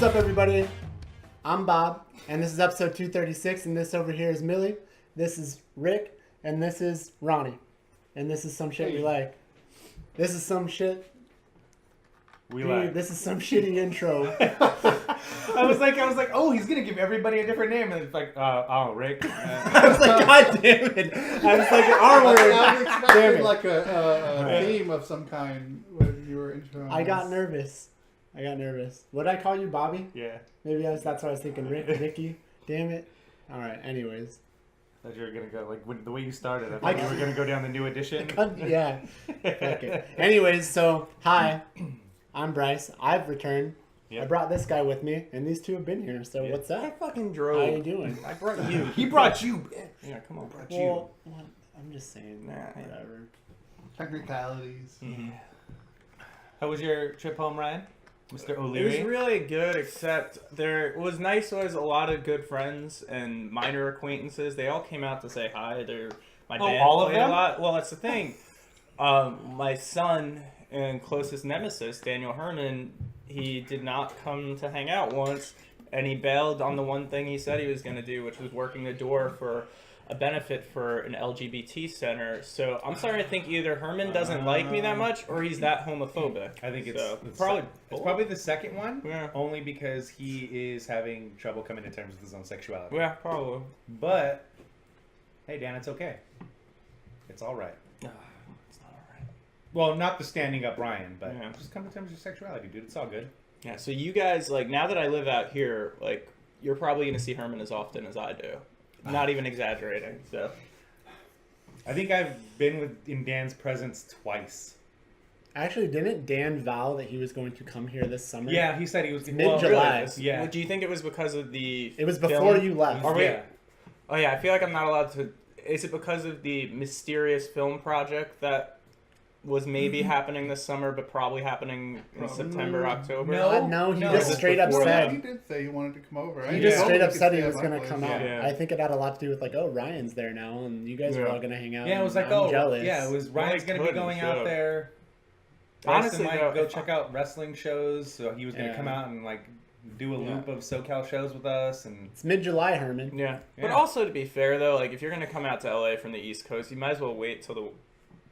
What's up, everybody? I'm Bob, and this is episode 236, and this over here is Millie, this is Rick, and this is Ronnie. And this is some shit we like. This is some shit we like. This is some shitty intro. I was like, oh, he's gonna give everybody a different name, and it's like, oh, Rick. I was like, God damn it! I was like, R word. I was Damn expecting it. like a theme of some kind when you were introing. I got nervous. What did I call you, Bobby? Yeah. Maybe that's what I was thinking. Ricky. Damn it. All right. Anyways. I thought you were gonna go like the way you started. I thought you were gonna go down the new edition. Yeah. Okay. Anyways, so hi, I'm Bryce. I've returned. Yep. I brought this guy with me, and these two have been here. So what's I up? fucking drove. How you doing? I brought you. He brought you. Yeah, come on. Brought Well, I'm just saying. Nah, Whatever. Technicalities. Mm-hmm. How was your trip home, Ryan? Mr. It O'Leary? was really good, except there was nice was a lot of good friends and minor acquaintances. They all came out to say hi. My band all of played them? a lot. Well, that's the thing. My son and closest nemesis, Daniel Herman, he did not come to hang out once, and he bailed on the one thing he said he was going to do, which was working the door for a benefit for an LGBT center. So I'm starting to think either Herman doesn't like me that much, or he's that homophobic. I think it's probably the second one. Yeah. Only because he is having trouble coming to terms with his own sexuality. Yeah, probably. But hey, Dan, it's okay. It's all right. It's not alright. Well, not the standing up Ryan, but Yeah. just come to terms with your sexuality, dude. It's all good. Yeah, so you guys, like, now that I live out here, like, you're probably going to see Herman as often as I do. Not even exaggerating, so. I think I've been in Dan's presence twice. Actually, didn't Dan vow that he was going to come here this summer? Yeah, he said he was Mid-July. Yeah. Well, do you think it was because of the It was before film? you left. Are we? Yeah. Oh, yeah, I feel like I'm not allowed to. Is it because of the mysterious film project that was maybe happening this summer, but probably happening in September, October? No, he No, just it was straight up before said. He did say he wanted to come over. He I just told straight him up could said stay he at was my going to place. come out. Yeah. I think it had a lot to do with like, oh, Ryan's there now, and you guys are all going to hang out. Yeah, it was like, I'm jealous. yeah, it was Ryan's going to be couldn't, going should've. out there. Honestly, Honestly, might though, go if check out wrestling shows. So he was going to Yeah. come out and like do a loop of SoCal shows with us, and It's mid-July, Herman. Yeah. But Yeah. also, to be fair, though, like, if you're going to come out to LA from the East Coast, you might as well wait till the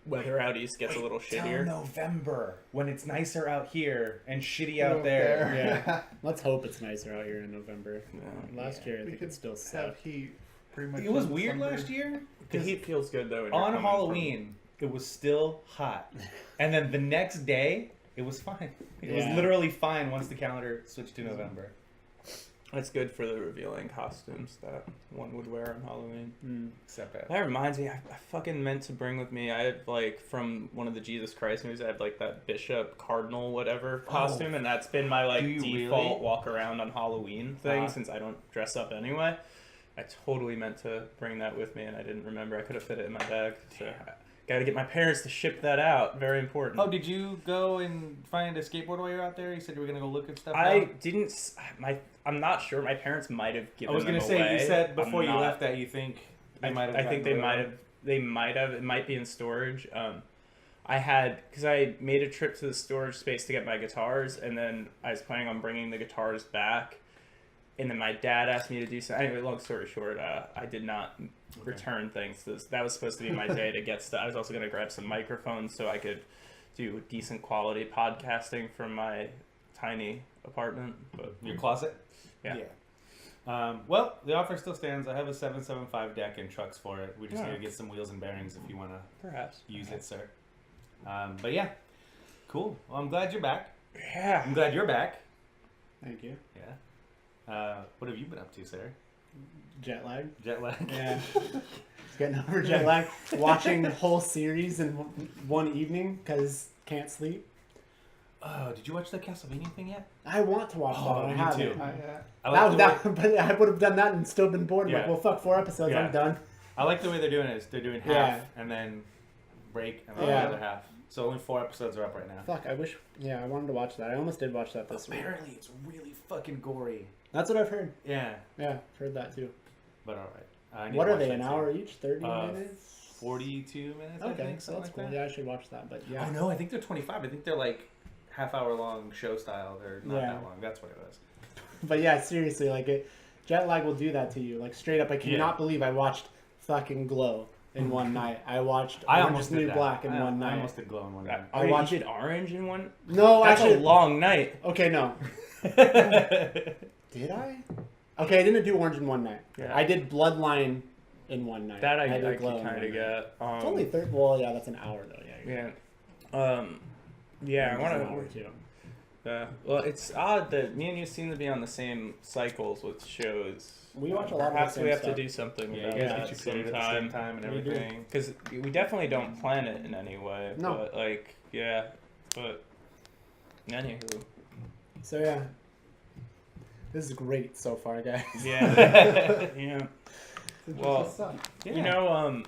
weather out east gets a little till shittier. November when it's nicer out here and shitty Out out there. Yeah. Let's hope it's nicer out here in November. Yeah. Last year, I We think could it still have sucked. heat pretty much. It was in weird December. last year. The heat feels good, though. when you're On coming Halloween, it was still hot, and then the next day, it was fine. It was Yeah. literally fine once the calendar switched to November. That's good for the revealing costumes that one would wear on Halloween. Except that. That reminds me, I fucking meant to bring with me, I had, like, from one of the Jesus Christ movies, I had, like, that bishop, cardinal, whatever costume, and that's been my, like, Do you default really? walk around on Halloween thing, Uh-huh. since I don't dress up anyway. I totally meant to bring that with me, and I didn't remember. I could have fit it in my bag, so I gotta get my parents to ship that out. Very important. Oh, did you go and find a skateboard while you were out there? You said you were gonna go look at stuff. I now? didn't. I'm not sure. My parents might have given. I was gonna them say away. you said I'm before you not- left that you think they might have. I think they gotten might rid of have. They might have. It might be in storage. I had because I made a trip to the storage space to get my guitars, and then I was planning on bringing the guitars back. And then my dad asked me to do something. Anyway, long story short, I did not return things. That was supposed to be my day to get stuff. I was also going to grab some microphones so I could do decent quality podcasting from my tiny apartment. But your closet. yeah. Well, the offer still stands. I have a 775 deck and trucks for it. We just Yeah. need to get some wheels and bearings if you want to Perhaps use it, sir. But yeah, cool. Well, I'm glad you're back. Yeah. I'm glad you're back. Thank you. Yeah. What have you been up to, sir? Jet lag. Jet lag. Yeah. Just getting over jet lag. Watching the whole series in one evening because can't sleep. Oh, did you watch the Castlevania thing yet? I want to watch that. Oh, I me haven't. too. I I like, But I would have done that and still been bored. Yeah. Like, well, fuck, 4 episodes. Yeah. I'm done. I like the way they're doing it. They're doing half Yeah. and then break and then Yeah. the other half. So only 4 episodes are up right now. Fuck, I wish. Yeah, I wanted to watch that. I almost did watch that this week. Apparently, it's really fucking gory. That's what I've heard. Yeah, Yeah, heard that too. but all right. I need What to are watch they? that An too. hour each? 30 Uh, minutes? 42 minutes, I Okay, think, so something that's like cool. that. Yeah, I should watch that. But yeah. Oh no, I think they're 25. I think they're like half-hour long show style. They're not Yeah. that long. That's what it was. But yeah, seriously, like jet lag will do that to you. Like straight up, I cannot believe I watched fucking Glow in one night. I watched Orange is the New Black in one night. I almost did Glow in one night. I watched it Orange in one. No, That's actually, a long night. okay, no. Did I? Okay, I didn't do Orange in one night. Yeah. I did Bloodline in one night. That I did could Glow in kind one of night. get. It's only third. Well, yeah, that's an hour though. Yeah. Yeah, I want It's an hour to. too. Well, it's odd that me and you seem to be on the same cycles with shows. We watch a lot of the Perhaps same we have stuff. to do something Yeah, about you guys that get your food at the same time and We do. everything. because we definitely don't plan it in any way. No. But like, yeah, but anywho, So yeah, this is great so far, guys. yeah, yeah. Well, Just suck. Yeah. You know,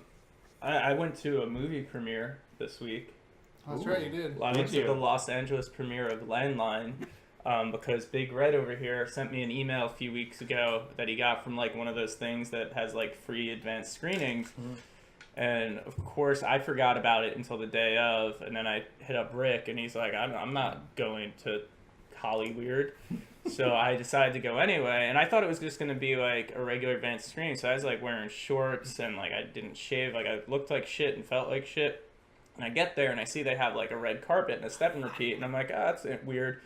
I went to a movie premiere this week. That's right, you did. I Did went to you? the Los Angeles premiere of Landline because Big Red over here sent me an email a few weeks ago that he got from like one of those things that has like free advanced screenings. Mhm. And of course, I forgot about it until the day of, and then I hit up Rick, and he's like, "I'm not going to Hollyweird." So I decided to go anyway, and I thought it was just gonna be like a regular advanced screening. So I was like wearing shorts and like I didn't shave, like I looked like shit and felt like shit. And I get there and I see they have like a red carpet and a step and repeat, and I'm like, oh, that's weird.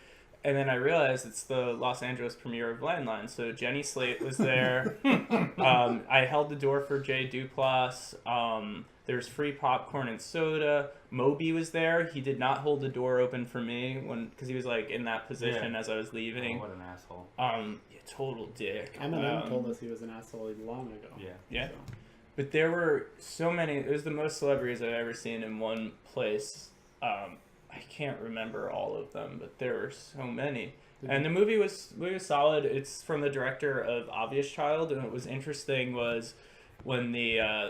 And then I realized it's the Los Angeles premiere of Landline. So Jenny Slate was there. I held the door for Jay Duplass. There's free popcorn and soda. Moby was there. He did not hold the door open for me because he was like in that position as I was leaving. Oh, what an asshole. Yeah, total dick. Eminem told us he was an asshole long ago. Yeah. Yeah. So. But there were so many. It was the most celebrities I've ever seen in one place. I can't remember all of them, but there were so many. And the movie was solid. It's from the director of Obvious Child, and what was interesting was when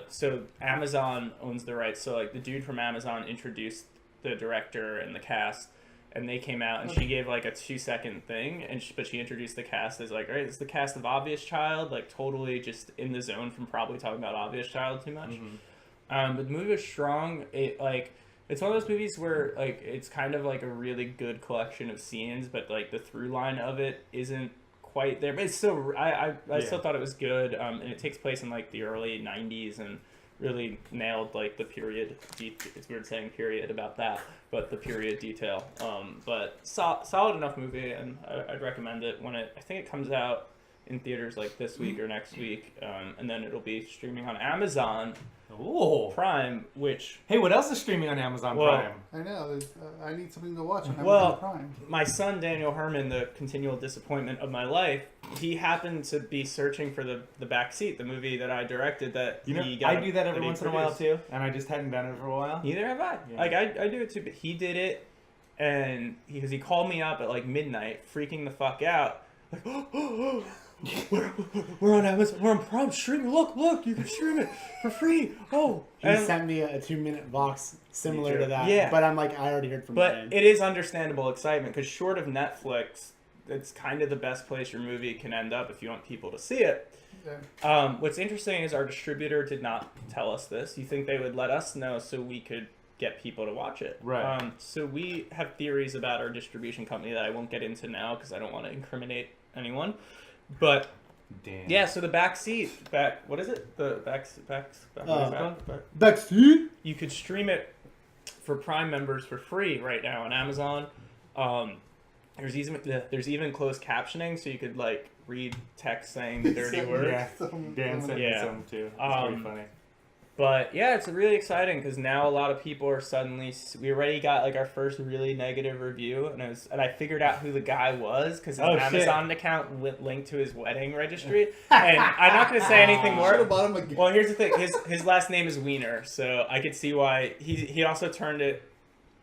so Amazon owns the rights. So like the dude from Amazon introduced the director and the cast, and they came out and she gave like a 2-second thing, but she introduced the cast as like, all right, this is the cast of Obvious Child, like totally just in the zone from probably talking about Obvious Child too much. Mm-hmm. But the movie was strong. It's one of those movies where like it's kind of like a really good collection of scenes, but like the through line of it isn't quite there. But it's still I still thought it was good. And it takes place in like the early '90s and really nailed like the period. It's weird saying period about that, but the period detail. But solid enough movie, and I'd recommend it when I think it comes out in theaters like this week or next week, and then it'll be streaming on Amazon Ooh. Prime, which Hey, what else is streaming on Amazon Well, Prime? I know. I need something to watch on Amazon Well, Prime. my son Daniel Herman, the continual disappointment of my life, he happened to be searching for the back seat, the movie that I directed that You know, he got. I do that every he once in a while produced. too, and I just hadn't done it for a while. Neither have I. Yeah. Like I do it too, but he did it, and because he called me up at like midnight, freaking the fuck out, like, we're on Amazon, we're on Prime streaming. Look, you can stream it for free. Oh, He sent me a 2-minute box similar to that. Yeah. But I'm like, I already heard from But Brian. it is understandable excitement because short of Netflix, it's kind of the best place your movie can end up if you want people to see it. Yeah. What's interesting is our distributor did not tell us this. You think they would let us know so we could get people to watch it. Right. So we have theories about our distribution company that I won't get into now because I don't want to incriminate anyone. But Damn. yeah, so the back seat, what is it? The back Backseat? you could stream it for Prime members for free right now on Amazon. There's even closed captioning, so you could like read text saying the dirty words. Yeah. Dan sent me Yeah. some too. It's pretty funny. But yeah, it's really exciting because now a lot of people are suddenly. We already got like our first really negative review, and I figured out who the guy was because his Amazon account linked to his wedding registry. And I'm not going to say anything Should more. have bought him again. Well, here's the thing. His last name is Wiener, so I could see why he also turned it.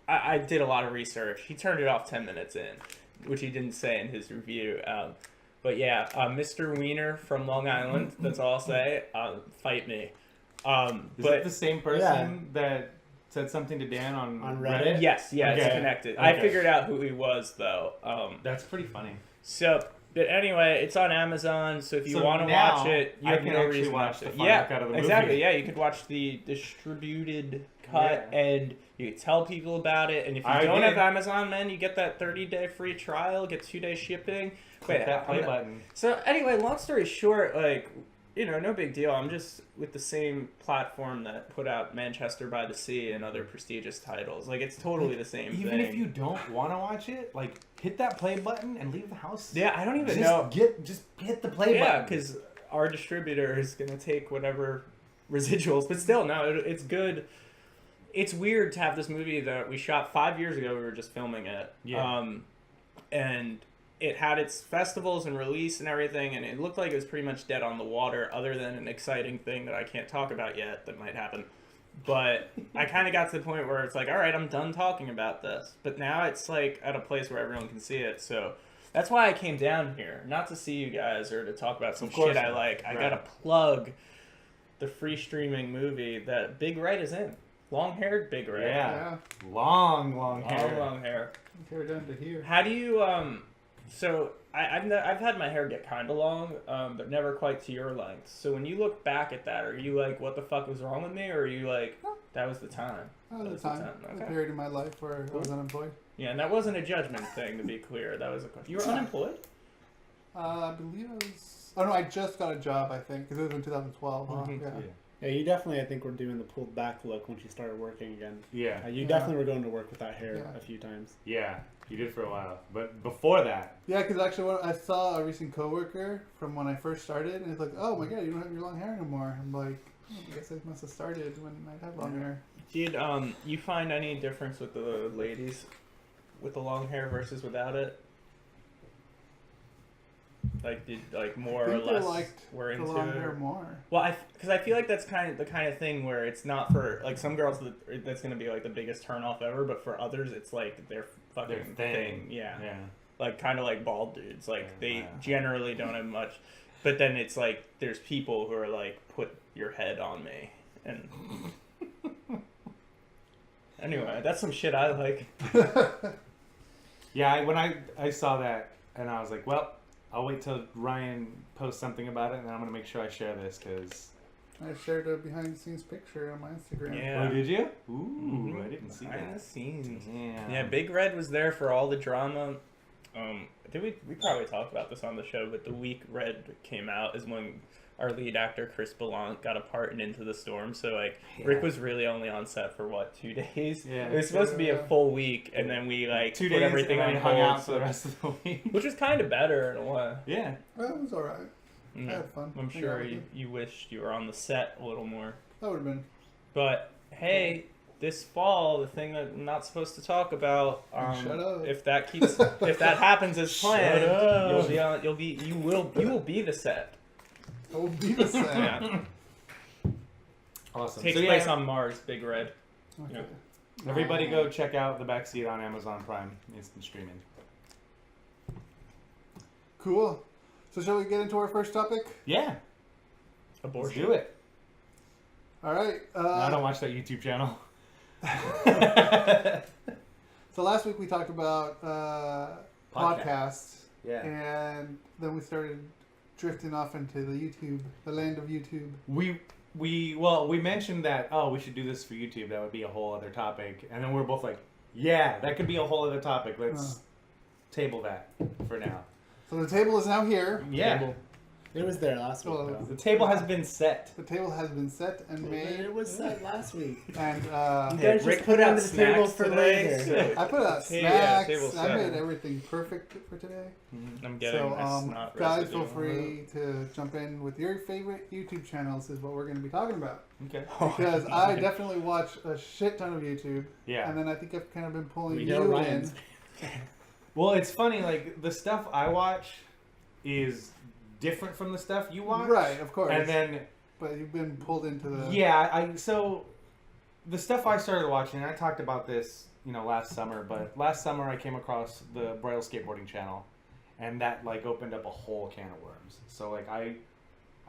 I did a lot of research. He turned it off 10 minutes in, which he didn't say in his review. But yeah, Mr. Wiener from Long Island. That's all I'll say. Fight me. Is But it the same person that said something to Dan on Reddit? Reddit? yes, yeah, Okay. it's connected. I Okay. figured out who he was though. That's pretty funny. So But anyway, it's on Amazon, so if you So want to now watch it, you I have can no actually reason watch not to. the final Yeah, cut of the exactly. movie. Yeah, you could watch the distributed cut, Yeah. and you could tell people about it. And if you I don't did. have Amazon, man, you get that 30-day free trial, get 2-day shipping. Click that play I'm gonna- button. So anyway, long story short, like, you know, no big deal. I'm just with the same platform that put out Manchester by the Sea and other prestigious titles. Like, it's totally the same Even thing. if you don't want to watch it, like hit that play button and leave the house. Yeah, I don't even Just know. just hit the play Yeah, button. because our distributor is gonna take whatever residuals, but still, no, it's good. It's weird to have this movie that we shot 5 years ago. We were just filming it, Yeah. and it had its festivals and release and everything, and it looked like it was pretty much dead on the water, other than an exciting thing that I can't talk about yet that might happen. But I kind of got to the point where it's like, all right, I'm done talking about this. But now it's like at a place where everyone can see it, so that's why I came down here, not to see you guys or to talk about some Of course shit I not. like. I Right. gotta plug the free streaming movie that Big Red is in. Long-haired Big Red. Yeah. Long hair. Long hair. Hair down to here. How do you so I've had my hair get kind of long, but never quite to your length. So when you look back at that, are you like, what the fuck was wrong with me, or are you like, that was the time? That was the the time. Okay. A period in my life where I was unemployed. Yeah, and that wasn't a judgment thing, to be clear. That was a question. You were unemployed? I believe I was. Oh no, I just got a job. I think because it was in 2012. Huh? Mhm. Yeah. Yeah, you definitely, I think, were doing the pulled back look once you started working again. Yeah. You Yeah. definitely were going to work with that hair Yeah. a few times. Yeah. You did for a while. But before that, Yeah, because actually, I saw a recent coworker from when I first started, and he's like, "Oh my god, you don't have your long hair anymore." I'm like, oh, I guess I must have started when I had long hair. Did you find any difference with the ladies with the long hair versus without it? Like, did more I or think they less liked were the into long it? hair more. Well, because I feel like that's the kind of thing where it's not for like some girls that's gonna be like the biggest turnoff ever, but for others it's like their fucking their thing. Yeah. Yeah. Like kind of like bald dudes. Like Yeah, they wow. generally don't have much, but then it's like there's people who are like, put your head on me, and anyway, that's some shit I like. Yeah, when I saw that, and I was like, well, I'll wait till Ryan posts something about it, and then I'm going to make sure I share this, because... I shared a behind-the-scenes picture on my Instagram. Yeah. Oh, did you? Ooh, I didn't see Behind the that. scenes. Yeah. Yeah, Big Red was there for all the drama. Did we probably talked about this on the show, but the week Red came out is when our lead actor Chris Ballant got a part in Into the Storm. So like Rick was really only on set for what, 2 days? Yeah. It was supposed to be a Yeah. full week, and then we like 2 put days, everything and on then we hung hold, out for the rest of the week. which was kind of better in a way. Yeah. Well, it was alright. I Yeah. had fun. I'm Hang sure out with you wished you were on the set a little more. That would have been. But hey, this fall, the thing that I'm not supposed to talk about, Shut up. if that happens as planned, up. you will be the set. I will be the same. Yeah. Awesome. Takes So, place yeah, on Mars, Big Red. Okay. Yeah. everybody go check out The Backseat on Amazon Prime. Instant streaming. Cool. So shall we get into our first topic? Yeah. Let's Abortion. do it. All right. I don't watch that YouTube channel. So last week we talked about podcasts, Yeah. and then we started drifting off into the land of YouTube. We mentioned that, we should do this for YouTube. That would be a whole other topic. And then we were both like, yeah, that could be a whole other topic. Let's table that for now. So the table is now here. Yeah. It was there last week, Well, though. The table has been set. The table has been set and made, It was set last week. and You Yeah, guys Rick just put it put under out the table snacks for today, later. so- I put out Yeah, snacks. table I set. made everything perfect for today. I'm getting So, this snot guys, residue. feel free to jump in with your favorite YouTube channels. Is what we're going to be talking about. Okay. Because I definitely watch a shit ton of YouTube, Yeah. and then I think I've kind of been pulling We you know in. Ryan's. Well, it's funny, like, the stuff I watch is different from the stuff you watch. Right, of course. And then, But you've been pulled into the. yeah, so the stuff I started watching, and I talked about this, last summer, but last summer I came across the Bryce Skateboarding channel, and that, like, opened up a whole can of worms. So, like, I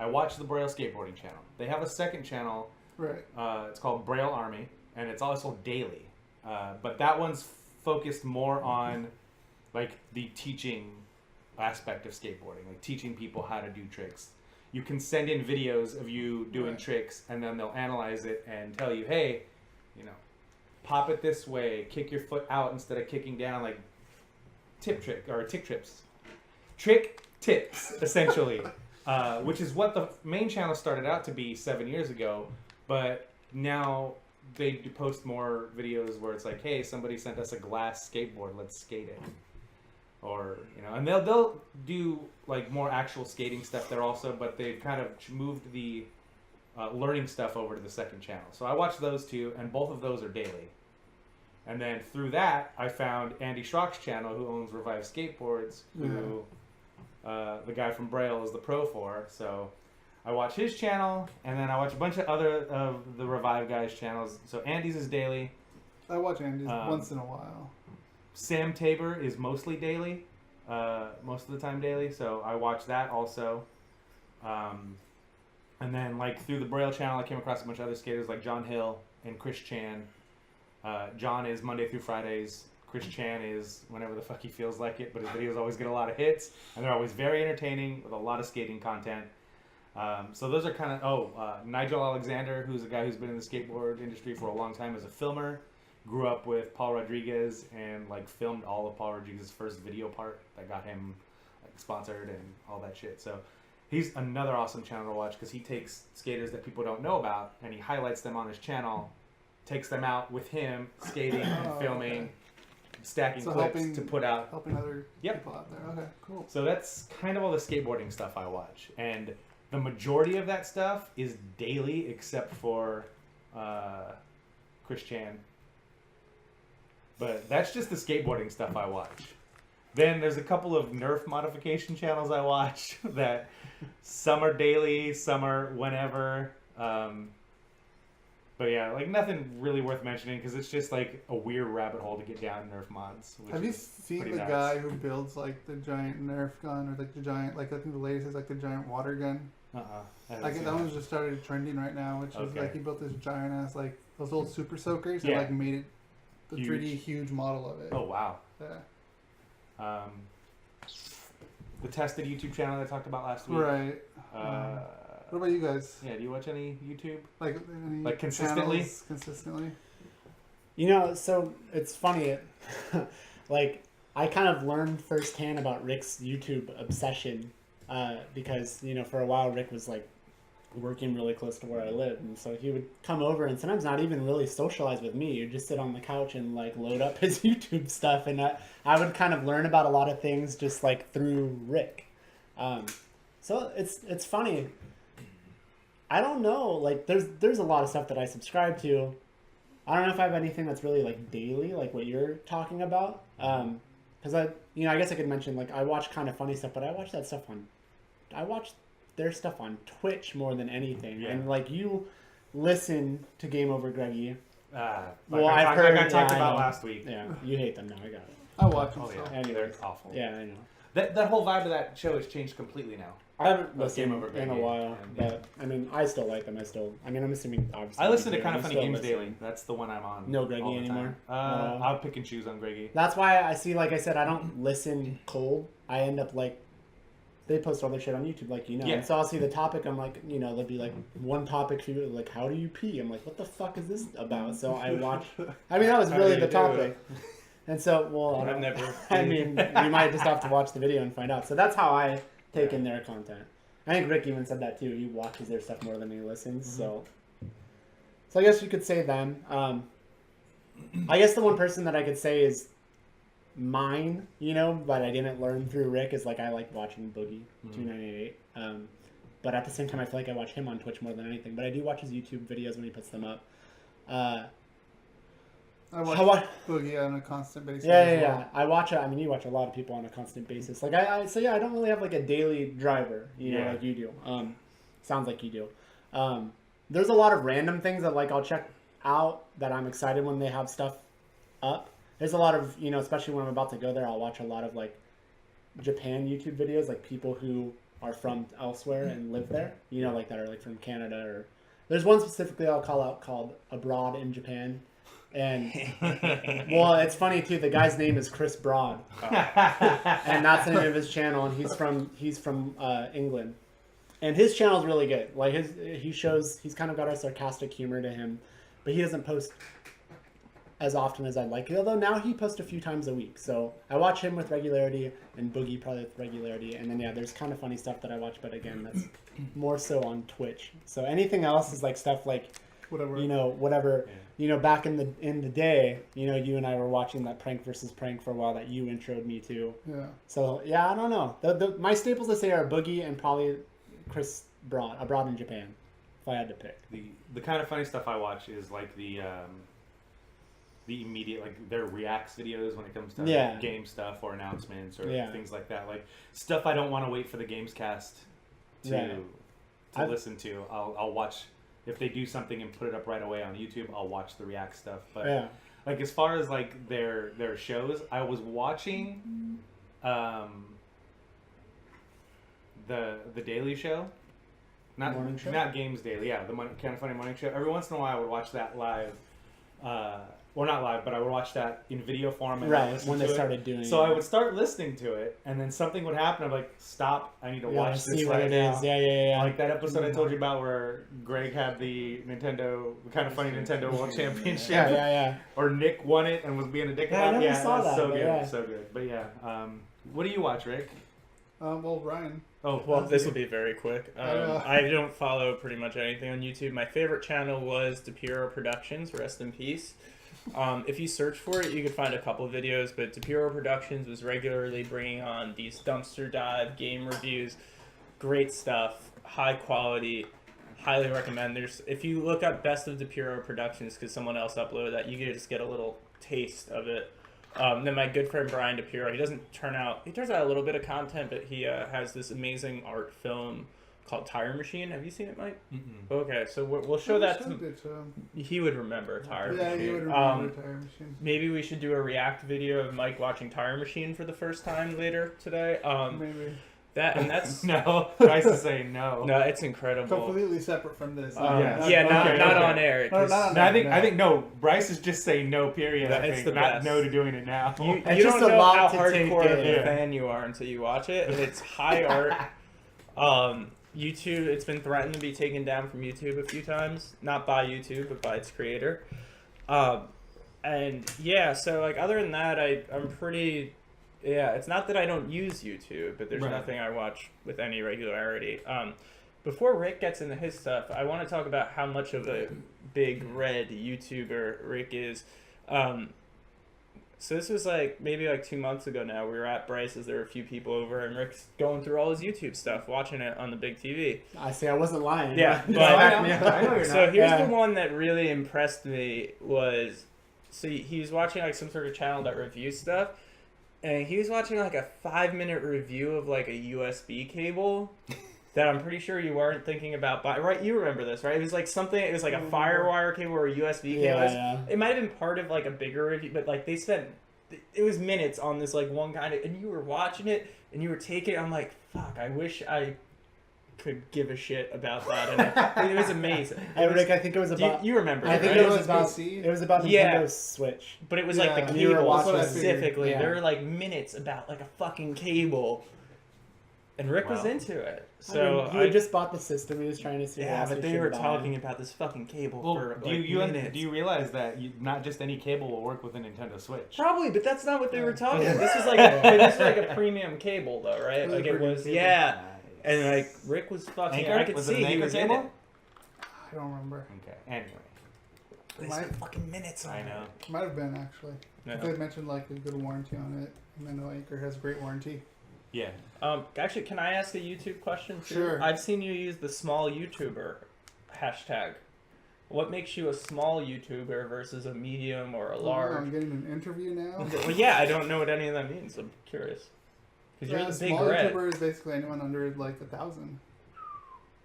watched the Bryce Skateboarding channel. They have a second channel. Right. It's called Braille Army, and it's also daily. But that one's focused more on, like, the teaching aspect of skateboarding, like teaching people how to do tricks. You can send in videos of you doing tricks, and then they'll analyze it and tell you, hey, you know, pop it this way, kick your foot out instead of kicking down, like tick tips, essentially, which is what the main channel started out to be 7 years ago, but now they do post more videos where it's like, hey, somebody sent us a glass skateboard, let's skate it. Or, you know, and they'll do like more actual skating stuff there also, but they've kind of moved the learning stuff over to the second channel. So I watch those two, and both of those are daily. And then through that, I found Andy Schrock's channel, who owns Revive Skateboards, who the guy from Braille is the pro for. So I watch his channel, and then I watch a bunch of other of the Revive guys' channels. So Andy's is daily. I watch Andy's once in a while. Sam Tabor is mostly daily, most of the time daily, so I watch that also. And then, like, through the Braille channel, I came across a bunch of other skaters like John Hill and Chris Chan. John is Monday through Fridays. Chris Chan is whenever the fuck he feels like it, but his videos always get a lot of hits, and they're always very entertaining with a lot of skating content. So those are kind of, Nigel Alexander, who's a guy who's been in the skateboard industry for a long time as a filmer. Grew up with Paul Rodriguez and like filmed all of Paul Rodriguez's first video part that got him like sponsored and all that shit. So he's another awesome channel to watch because he takes skaters that people don't know about and he highlights them on his channel, takes them out with him skating and filming, stacking clips to put out. Helping other people out there. Okay, cool. So that's kind of all the skateboarding stuff I watch, and the majority of that stuff is daily except for Chris Chan. But that's just the skateboarding stuff I watch. Then there's a couple of Nerf modification channels I watch that some are daily, some are whenever. But yeah, like nothing really worth mentioning because it's just like a weird rabbit hole to get down Nerf mods. Have you seen the guy who builds like the giant Nerf gun or like the giant, like I think the latest is like the giant water gun? Like that one's just started trending right now, which is like he built this giant ass like those old super soakers and like made it the 3D huge model of it. Oh wow. Yeah. The tested YouTube channel I talked about last week. Right. What about you guys? Yeah, do you watch any YouTube? Like consistently? Consistently. You know, so it's funny. Like I kind of learned firsthand about Rick's YouTube obsession because you know for a while Rick was like working really close to where I live, and so he would come over and sometimes not even really socialize with me. He'd just sit on the couch and like load up his YouTube stuff, and I would kind of learn about a lot of things just like through Rick. So it's funny. I don't know, like there's a lot of stuff that I subscribe to. I don't know if I have anything that's really like daily, like what you're talking about. Because I guess I could mention like I watch kind of funny stuff, but I watch their stuff on Twitch more than anything. Yeah. And like you listen to Game Over Greggy. I've heard. Like I talked about last week. Yeah, you hate them now. I got it. I watch them. Oh yeah, anyway. They're awful. Yeah, I know. That whole vibe of that show has changed completely now. I haven't listened in a while, but I mean, I still like them. I'm assuming obviously. I listen to Kind of Funny Games daily. That's the one I'm on. No Greggy anymore. I'll pick and choose on Greggy. That's why I see. Like I said, I don't listen cold. I end up like. They post all their shit on YouTube, like, you know. Yeah. And so I'll see the topic, I'm like, you know, there'll be like one topic, like, how do you pee? I'm like, what the fuck is this about? So I watch. I mean, that was really the topic. And so, well, I've never. I mean, you might just have to watch the video and find out. So that's how I take in their content. I think Rick even said that too. He watches their stuff more than he listens. Mm-hmm. So I guess you could say them. I guess the one person that I could say is mine, you know, but I didn't learn through Rick is like I like watching Boogie 2988. But at the same time, I feel like I watch him on Twitch more than anything. But I do watch his YouTube videos when he puts them up. I watch Boogie on a constant basis. Yeah. I watch. You watch a lot of people on a constant basis. Like I don't really have like a daily driver, you know, like you do. Sounds like you do. There's a lot of random things that like I'll check out that I'm excited when they have stuff up. There's a lot of, you know, especially when I'm about to go there, I'll watch a lot of like Japan YouTube videos, like people who are from elsewhere and live there, you know, like that are like from Canada or there's one specifically I'll call out called Abroad in Japan. And well, it's funny too. The guy's name is Chris Broad, and that's the name of his channel. And he's from England, and his channel's really good. Like he's kind of got a sarcastic humor to him, but he doesn't post as often as I'd like. Although now he posts a few times a week, so I watch him with regularity, and Boogie probably with regularity. And then there's kind of funny stuff that I watch, but again, that's more so on Twitch. So anything else is like stuff like whatever. Back in the day, you and I were watching that Prank versus Prank for a while that you introed me to. Yeah. So yeah, I don't know. My staples to say are Boogie and probably Chris Broad abroad in Japan, if I had to pick. The kind of funny stuff I watch is like the immediate, like their reacts videos when it comes to game stuff or announcements or things like that. Like stuff I don't want to wait for the Gamescast to listen to. I'll watch. If they do something and put it up right away on YouTube, I'll watch the react stuff. But like as far as like their shows, I was watching the Daily Show, not Games Daily, the Kind of Funny Morning Show. Every once in a while, I would watch that live. Well, not live, but I would watch that in video form. And when they started doing it. So I would start listening to it, and then something would happen. I'm like, stop, I need to watch this right now. Yeah. Like that episode I told you about where Greg had the Kind of Funny Nintendo World Championship. Yeah. Or Nick won it and was being a dick about it. I never saw that. So good. But yeah, what do you watch, Rick? Well, Ryan. Oh, well, this will be very quick. I don't follow pretty much anything on YouTube. My favorite channel was DePiro Productions, rest in peace. If you search for it, you could find a couple of videos, but DePiro Productions was regularly bringing on these dumpster dive game reviews. Great stuff, high quality, highly recommend. If you look up Best of DePiro Productions, because someone else uploaded that, you can just get a little taste of it. Then my good friend Brian DePiro, he turns out a little bit of content, but he has this amazing art film called Tire Machine. Have you seen it, Mike? Mm-mm. Okay, so we'll show that to him. He would remember Tire Machine. Yeah, he would remember Tire Machine. Maybe we should do a react video of Mike watching Tire Machine for the first time later today. Maybe. That's no. Bryce is saying no. No, it's incredible. Completely separate from this. Not on air. I think no. Bryce is just saying no. Period. It's the not best. no to doing it now. You don't know how hardcore of a fan you are until you watch it. It's high art. YouTube, it's been threatened to be taken down from YouTube a few times. Not by YouTube, but by its creator. And yeah, so like other than that, I'm pretty. Yeah, it's not that I don't use YouTube, but there's nothing I watch with any regularity. Before Rick gets into his stuff, I want to talk about how much of a big red YouTuber Rick is. So this was maybe 2 months ago now. We were at Bryce's, there were a few people over, and Rick's going through all his YouTube stuff, watching it on the big TV. I see, I wasn't lying. Yeah, but I know you're so here's the one that really impressed me was, so he was watching some sort of channel that reviews stuff, and he was watching a 5-minute review of a USB cable that I'm pretty sure you weren't thinking about buying. Right, you remember this, right? It was a FireWire cable or a USB cable. Yeah. It might have been part of a bigger review, but they spent, it was minutes on this one kind of, and you were watching it and you were taking it. I'm like, fuck, I wish I could give a shit about that. And it was amazing. Rick, I think it was about. You remember? I think it was about. It was about Nintendo Switch. But it was the cable specifically. There were minutes about a fucking cable, and Rick was into it. So he had just bought the system. He was trying to see. Yeah, but they were talking about this fucking cable for minutes. Do you realize that not just any cable will work with a Nintendo Switch? Probably, but that's not what they were talking. This was this was a premium cable though, right? It was And Rick was fucking. Anchor? I could see he was in it. I don't remember. Okay. Anyway, they spent fucking minutes on it. I know. Might have been actually. Yeah. They mentioned a good warranty on it, and I know Anchor has a great warranty. Yeah. Actually, can I ask a YouTube question too? Sure. I've seen you use the small YouTuber hashtag. What makes you a small YouTuber versus a medium or a large? I'm getting an interview now. Well, yeah, I don't know what any of that means. I'm curious. Because you're the big small red. YouTuber is basically anyone under 1,000.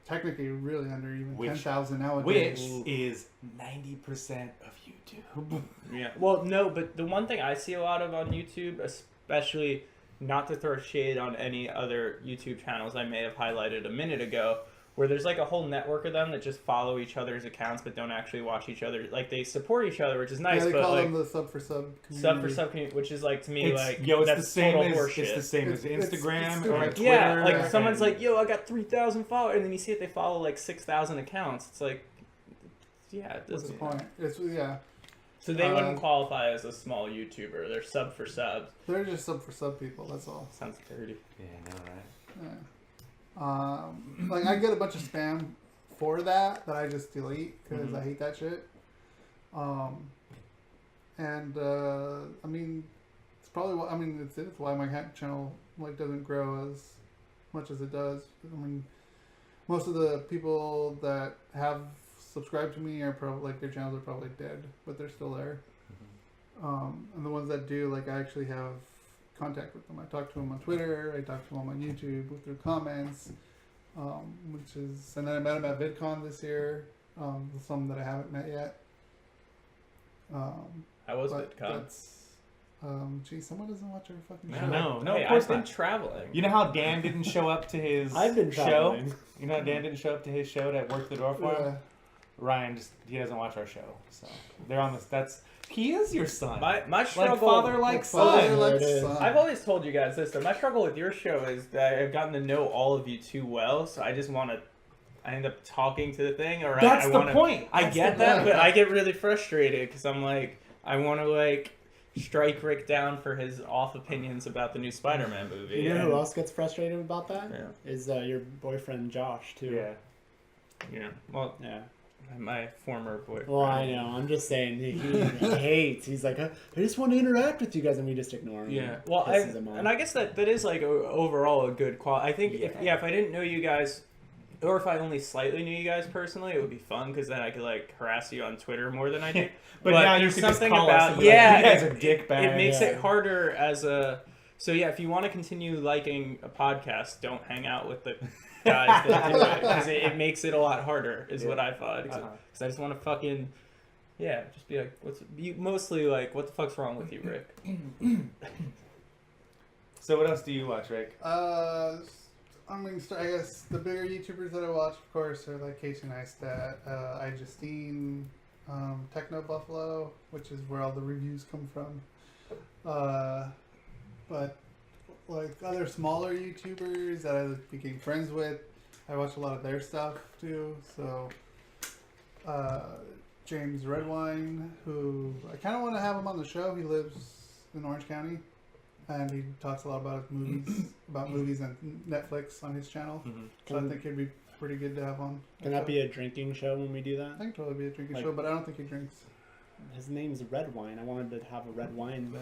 Technically, really under even 10,000 nowadays. Which is 90% of YouTube. Yeah. Well, no, but the one thing I see a lot of on YouTube, especially not to throw shade on any other YouTube channels I may have highlighted a minute ago, where there's like a whole network of them that just follow each other's accounts but don't actually watch each other. Like they support each other, which is nice. Yeah, they but call like, them the sub for sub community. Sub for sub community, which is like to me It's, like it's that's the same total as horseshit. it's the same as Instagram or Twitter. Yeah, like someone's and- like, yo, I got 3,000 followers, and then you see it, they follow like 6,000 accounts. It's like, yeah, it What's the doesn't. point? It's yeah. So they wouldn't qualify as a small YouTuber. They're sub for sub. They're just sub for sub people. That's all. Sounds dirty. Yeah, I know, right? Yeah. Like I get a bunch of spam for that I just delete because I hate that shit. I mean, it's probably why, I mean it's why my channel like doesn't grow as much as it does. I mean, most of the people that have subscribed to me are probably like their channels are probably dead, but they're still there. And the ones that do, like I actually have contact with them. I talk to them on Twitter. I talk to them on YouTube through comments, and then I met them at VidCon this year. Some that I haven't met yet. How was VidCon? Geez, someone doesn't watch our fucking I show. know. No, Hey, of course I've been not. traveling. You know how Dan didn't show up to his I've been show? traveling. You know how Dan didn't show up to his show that worked the door for him? Yeah. Ryan he doesn't watch our show, so they're on this. He is your son. My struggle, like father, like Father, son. like There it is. son. I've always told you guys this, though. My struggle with your show is that I've gotten to know all of you too well, so I just want to. I end up talking to the thing, or That's I the wanna, point. I That's get the that, point. but I get really frustrated because I'm like, I want to like strike Rick down for his off opinions about the new Spider-Man movie. You know and- who else gets frustrated about that? Yeah. Is your boyfriend Josh too. Yeah. Yeah. Well, Yeah. my former boyfriend. Well, I know. I'm just saying he hates. He's like, I just want to interact with you guys, and we just ignore him. Yeah. Well, Pisses him off. and I guess that is like overall a good quality. I think if I didn't know you guys, or if I only slightly knew you guys personally, it would be fun because then I could like harass you on Twitter more than I do. But now you there's can just something call us about and be like, yeah, you guys are dick bags. it makes Yeah. it harder as a. So yeah, if you want to continue liking a podcast, don't hang out with the guys that do it because it makes it a lot harder. Is what I thought. Because I just want to fucking just be like, mostly like, what the fuck's wrong with you, Rick? So what else do you watch, Rick? I mean, I guess the bigger YouTubers that I watch, of course, are like Casey Neistat, iJustine, Techno Buffalo, which is where all the reviews come from. But like other smaller YouTubers that I became friends with, I watch a lot of their stuff too. So James Redwine, who I kind of want to have him on the show. He lives in Orange County. And he talks a lot about movies and Netflix on his channel. Mm-hmm. So I think it'd be pretty good to have on. Can that be a drinking show when we do I that? think it'll totally be a drinking show, but I don't think he drinks. His name's Red Wine. I wanted to have a red wine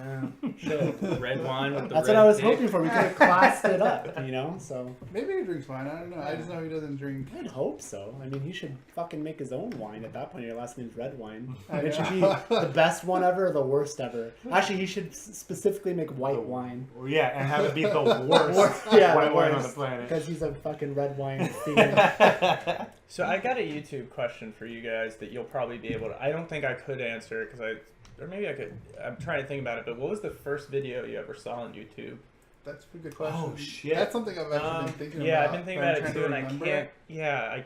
show. Red wine with the That's red what I was dick. hoping for. We could have classed it up, you know? So Maybe he drinks wine. I don't know. I just know he doesn't drink. I'd hope so. I mean, he should fucking make his own wine at that point. Your last name's Red Wine. I It should be know. the best one ever or the worst ever. Actually, he should specifically make white wine. Yeah, and have it be the worst Yeah, white the wine on the worst. planet. Because he's a fucking red wine fiend. So I got a YouTube question for you guys that you'll probably be able to. I don't think I could answer it or maybe I could. I'm trying to think about it. But what was the first video you ever saw on YouTube? That's a good question. Oh, shit. That's something I've actually been thinking about. Yeah, I've been thinking but I'm about it trying too, to and I remember. can't. Yeah,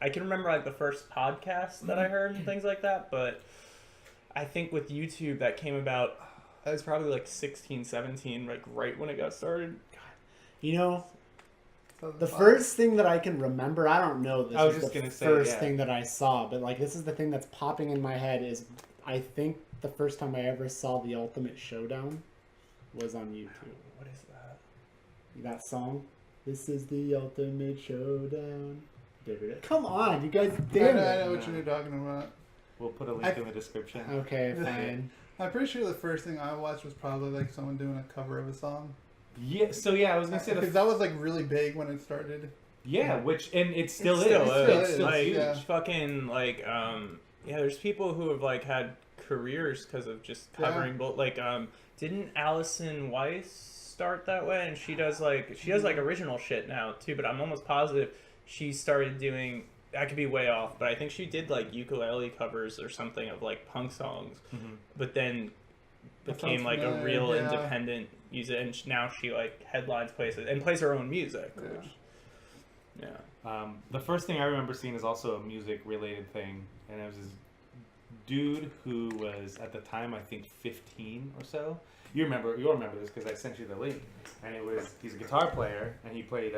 I can remember like the first podcast that I heard and things like that. But I think with YouTube that came about. I was probably like 16, 17, like right when it got started. You know, So the first thing that I can remember, I don't know this I was is just the gonna say, first yeah. thing that I saw, but like this is the thing that's popping in my head is I think the first time I ever saw The Ultimate Showdown was on YouTube. What is that? That song? This is the ultimate showdown. Come on, you guys damn I it. know what you're talking about. We'll put a link in the description. Okay, fine. I'm pretty sure the first thing I watched was probably like someone doing a cover of a song. Yeah, so yeah, I was gonna say Because that was like really big when it started. and it still is. It's It's like huge. yeah. fucking like there's people who have like had careers because of just covering like didn't Allison Weiss start that way, and she does like original shit now too, but I'm almost positive she started doing, I could be way off, but I think she did like ukulele covers or something of like punk songs, but then became like a real independent user, and now she like headlines places and plays her own music, which, The first thing I remember seeing is also a music-related thing, and it was this dude who was at the time I think 15 or so. You'll remember this because I sent you the link, and he's a guitar player, and he played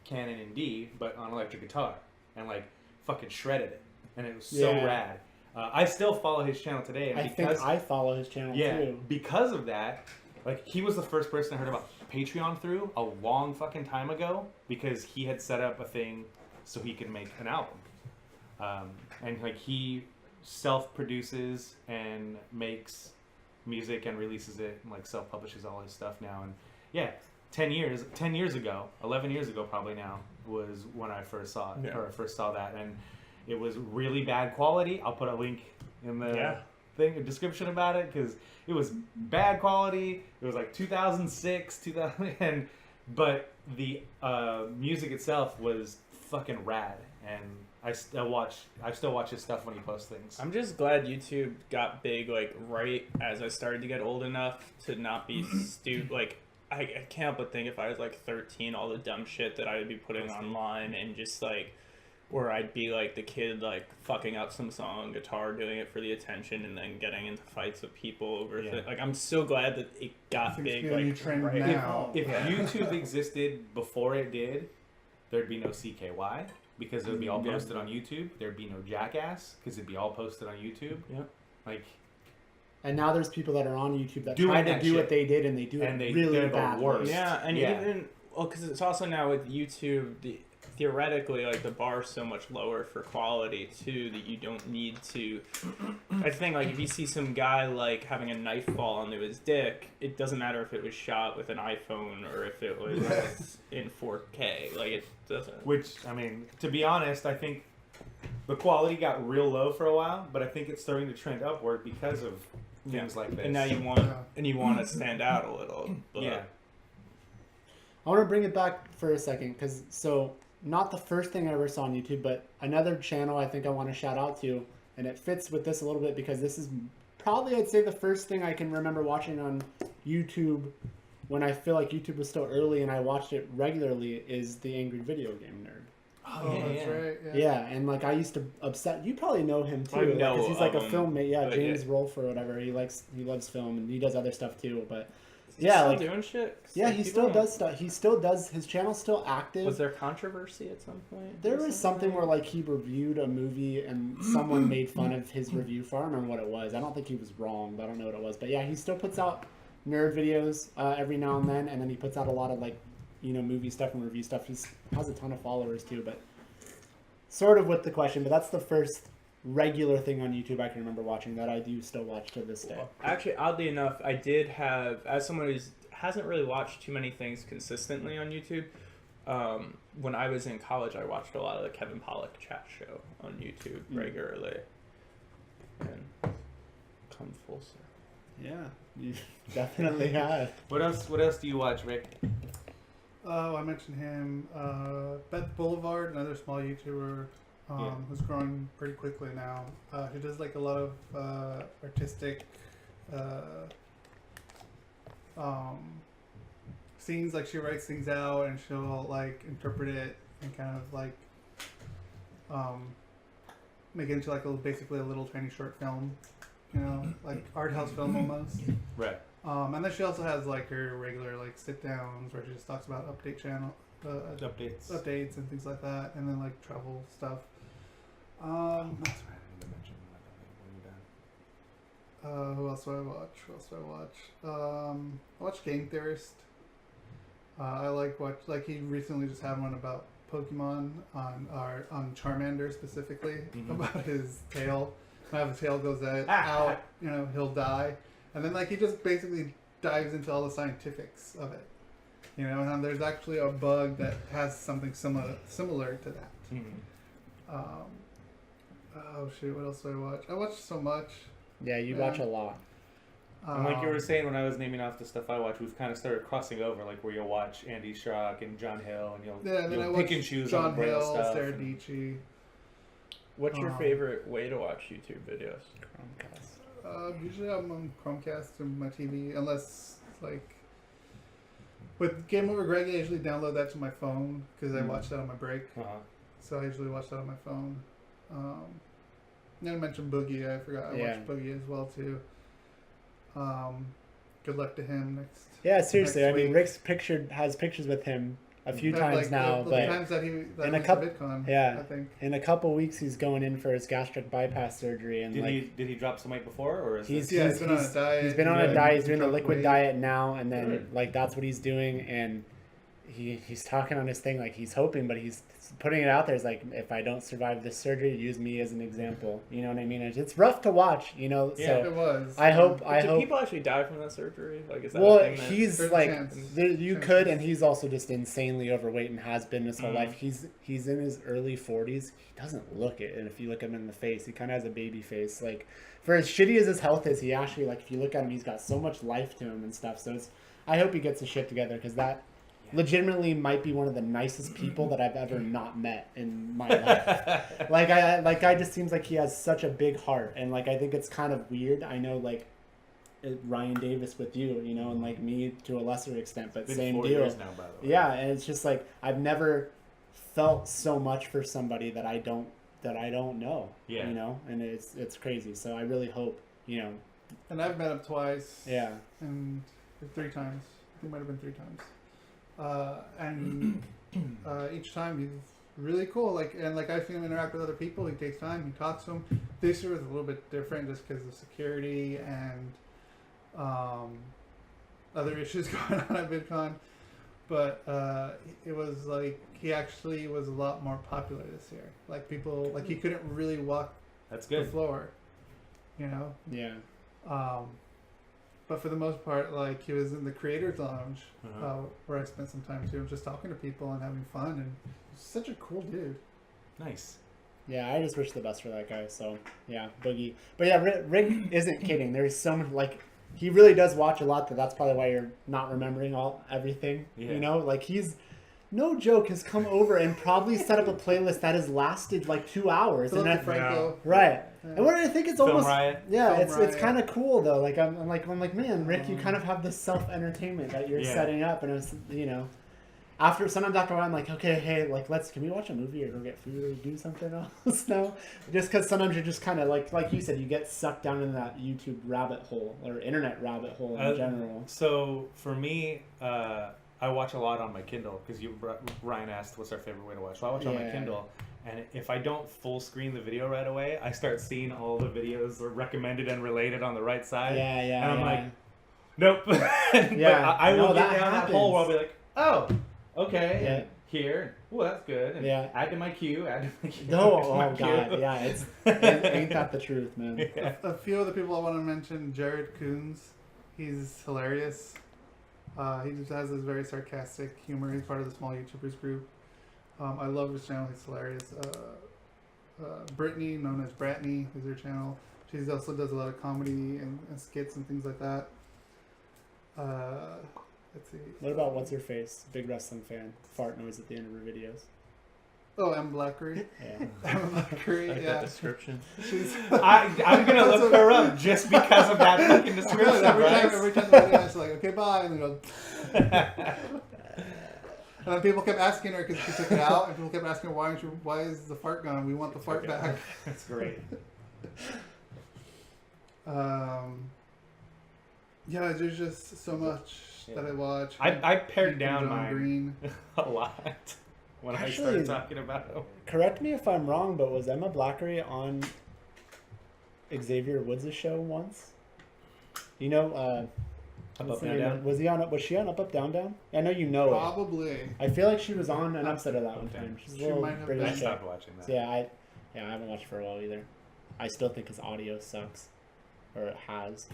Canon in D, but on electric guitar, and like fucking shredded it, and it was so rad. I still follow his channel today, and I think I follow his channel too. Because of that, like he was the first person I heard about Patreon through a long fucking time ago, because he had set up a thing so he could make an album, and like he self-produces and makes music and releases it and like self-publishes all his stuff now. And 11 years ago probably now was when I first saw it, or first saw that, and it was really bad quality. I'll put a link in the a description about it, because it was bad quality. It was like 2006 but the music itself was fucking rad, and I still watch his stuff when he posts things. I'm just glad YouTube got big, like, right as I started to get old enough to not be stupid. Like, I can't help but think if I was, like, 13, all the dumb shit that I would be putting online, and just, like, or I'd be, like, the kid, like, fucking up some song on guitar, doing it for the attention, and then getting into fights with people over it. Like, I'm so glad that it got big, like, right now. If YouTube existed before it did, there'd be no CKY. Because it would be all posted on YouTube. There'd be no Jackass, because it'd be all posted on YouTube. Yeah. Like, and now there's people that are on YouTube that try to do what they did, and they do it really bad. Yeah, and even because it's also now with YouTube, theoretically, like, the bar's so much lower for quality too that you don't need to. I think, like, if you see some guy like having a knife fall onto his dick, it doesn't matter if it was shot with an iPhone or if it was in 4K. Like, it doesn't. Which, I mean, to be honest, I think the quality got real low for a while, but I think it's starting to trend upward because of things like this. And now you want to stand out a little. But. Yeah. I want to bring it back for a second, because not the first thing I ever saw on YouTube, but another channel I think I want to shout out to, and it fits with this a little bit because this is probably, I'd say, the first thing I can remember watching on YouTube when I feel like YouTube was still early and I watched it regularly, is the Angry Video Game Nerd. Oh, that's right. Yeah, and like I used to you probably know him too, because he's like a filmmate. Yeah, James Rolfe or whatever. He loves film, and he does other stuff too, but. Still doing shit? Yeah, he still does stuff. He still does. His channel's still active. Was there controversy at some point? There was something where like he reviewed a movie and someone made fun of his review for. I don't remember what it was. I don't think he was wrong, but I don't know what it was. But yeah, he still puts out nerd videos every now and then he puts out a lot of like, movie stuff and review stuff. He has a ton of followers too, but sort of with the question. But that's the first regular thing on YouTube I can remember watching that I do still watch to this day. Actually, oddly enough, I did have, as someone who hasn't really watched too many things consistently on YouTube, when I was in college, I watched a lot of the Kevin Pollak chat show on YouTube regularly. And come full circle. Yeah, you definitely have. What else do you watch, Rick? Oh, I mentioned him. Beth Boulevard, another small YouTuber. Who's growing pretty quickly now. She does like a lot of artistic scenes. Like she writes things out and she'll like interpret it and kind of like make it into like basically a little tiny short film, like art house film almost. Right. And then she also has like her regular like sit downs where she just talks about updates and things like that, and then like travel stuff. That's right. I need to mention that. Who else do I watch? I watch Game Theorist. I like he recently just had one about Pokemon on Charmander specifically, about his tail. When his tail goes out, he'll die, and then like he just basically dives into all the scientifics of it. And there's actually a bug that has something similar to that. Oh shoot! What else do I watch? I watch so much. Yeah, you watch a lot. And like you were saying, when I was naming off the stuff I watch, we've kind of started crossing over, like where you'll watch Andy Schrock and John Hill, and you'll pick and choose John on the Braille Hill, stuff. Sarah Dietschy. What's your favorite way to watch YouTube videos? Chromecast. Usually I'm on Chromecast and my TV, unless like with Game Over Greg, I usually download that to my phone because I watch that on my break. so I usually watch that on my phone. Then I mentioned Boogie. I forgot I watched Boogie as well too. Good luck to him next. Yeah, seriously. Next I mean, week. Rick's has pictures with him a few times now, the but times that he in a went couple, to VidCon, I think. in a couple weeks he's going in for his gastric bypass surgery, and did he drop some weight before, or is he's been on a diet. He's been on a diet. He's doing the liquid weight. diet now, and then like that's what he's doing, and he's talking on his thing like he's hoping, but he's putting it out there. It's like, if I don't survive this surgery, use me as an example. You know what I mean? It's rough to watch. You know. Yeah, so it was. I hope. Do people actually die from that surgery? Like, is that well, a thing he's like you Chance. could, and he's also just insanely overweight and has been his whole life. He's in his early 40s. He doesn't look it, and if you look him in the face, he kind of has a baby face. Like, for as shitty as his health is, he actually, like, if you look at him, he's got so much life to him and stuff. So I hope he gets his shit together, because that legitimately might be one of the nicest people that I've ever not met in my life. Guy just seems like he has such a big heart, and like I think it's kind of weird. I know, like, Ryan Davis with you, you know, and like me to a lesser extent, but same 4 deal. years now, by the way. Yeah, and it's just like I've never felt so much for somebody that I don't know. Yeah. You know, and it's crazy. So I really hope, you know. And I've met him twice. Yeah. And 3 times. It might have been 3 times. And each time he's really cool. Like I've seen him interact with other people. He takes time. He talks to them. This year was a little bit different just because of security and other issues going on at VidCon. But it was like he actually was a lot more popular this year. Like people, like he couldn't really walk That's the good. floor. You know. Yeah. But for the most part, like he was in the creators lounge where I spent some time too, just talking to people and having fun, and he's such a cool dude. Nice. Yeah, I just wish the best for that guy. So yeah, Boogie. But yeah, Rick isn't kidding. There's so much, like, he really does watch a lot. That's probably why you're not remembering everything. Yeah. You know, like he's. No joke, has come over and probably set up a playlist that has lasted like 2 hours. Philip and DeFranco. Right. Yeah. And what I think it's Film almost Riot. yeah, Film it's Riot. kind of cool though. Like I'm like, man, Rick, you kind of have this self entertainment that you're setting up, and it's, you know, sometimes after a while I'm like, okay, hey, like can we watch a movie or go get food or do something else now? Just because sometimes you're just kind of like you said, you get sucked down in that YouTube rabbit hole or internet rabbit hole in general. So for me, I watch a lot on my Kindle, because Ryan asked what's our favorite way to watch. So I watch on my Kindle, and if I don't full screen the video right away, I start seeing all the videos are recommended and related on the right side. Yeah. And I'm like, nope. But I will get down that hole where I'll be like, oh, okay, and here, oh, that's good. And add to my queue, Oh god, yeah, ain't that the truth, man. Yeah. A few other people I want to mention: Jared Coons. He's hilarious. He just has this very sarcastic humor. He's part of the small YouTubers group. I love his channel. He's hilarious. Brittany, known as Bratney, is her channel. She also does a lot of comedy and skits and things like that. Let's see. What about what's her face? Big wrestling fan. Fart noise at the end of her videos. Oh, Em Blackery. Yeah. Em Blackery. Like that description. She's. I'm gonna look her up just because of that fucking description. Every time the video is like, okay, bye, and then go. And then people kept asking her because she took it out, and people kept asking her why is the fart gone? We want the fart back. That's great. Yeah, there's just so much that I watch. I pared down John mine Green. a lot when I Actually, started talking about him. Correct me if I'm wrong, but was Emma Blackery on Xavier Woods' show once? You know, Up, what's Up, the Down, name? Down? Was she on Up, Up, Down, Down? I know you know it. Probably. I feel like she was on an episode of that one time. She's a She little might have British I been. chick. stopped watching that. So yeah, I haven't watched for a while either. I still think his audio sucks, or it has.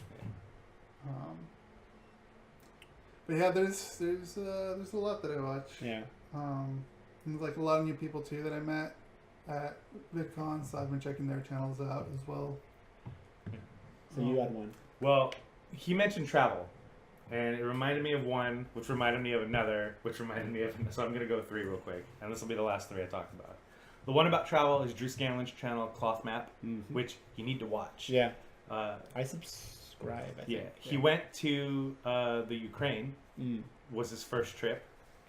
But yeah, there's a lot that I watch. Yeah. And like a lot of new people too that I met at VidCon, so I've been checking their channels out as well. So you had one. Well, he mentioned travel, and it reminded me of one, which reminded me of another, which reminded me of. So I'm gonna go 3 real quick, and this will be the last 3 I talked about. The one about travel is Drew Scanlon's channel, Cloth Map, which you need to watch. Yeah. I subscribe. I think. Yeah. He went to the Ukraine. Was his first trip,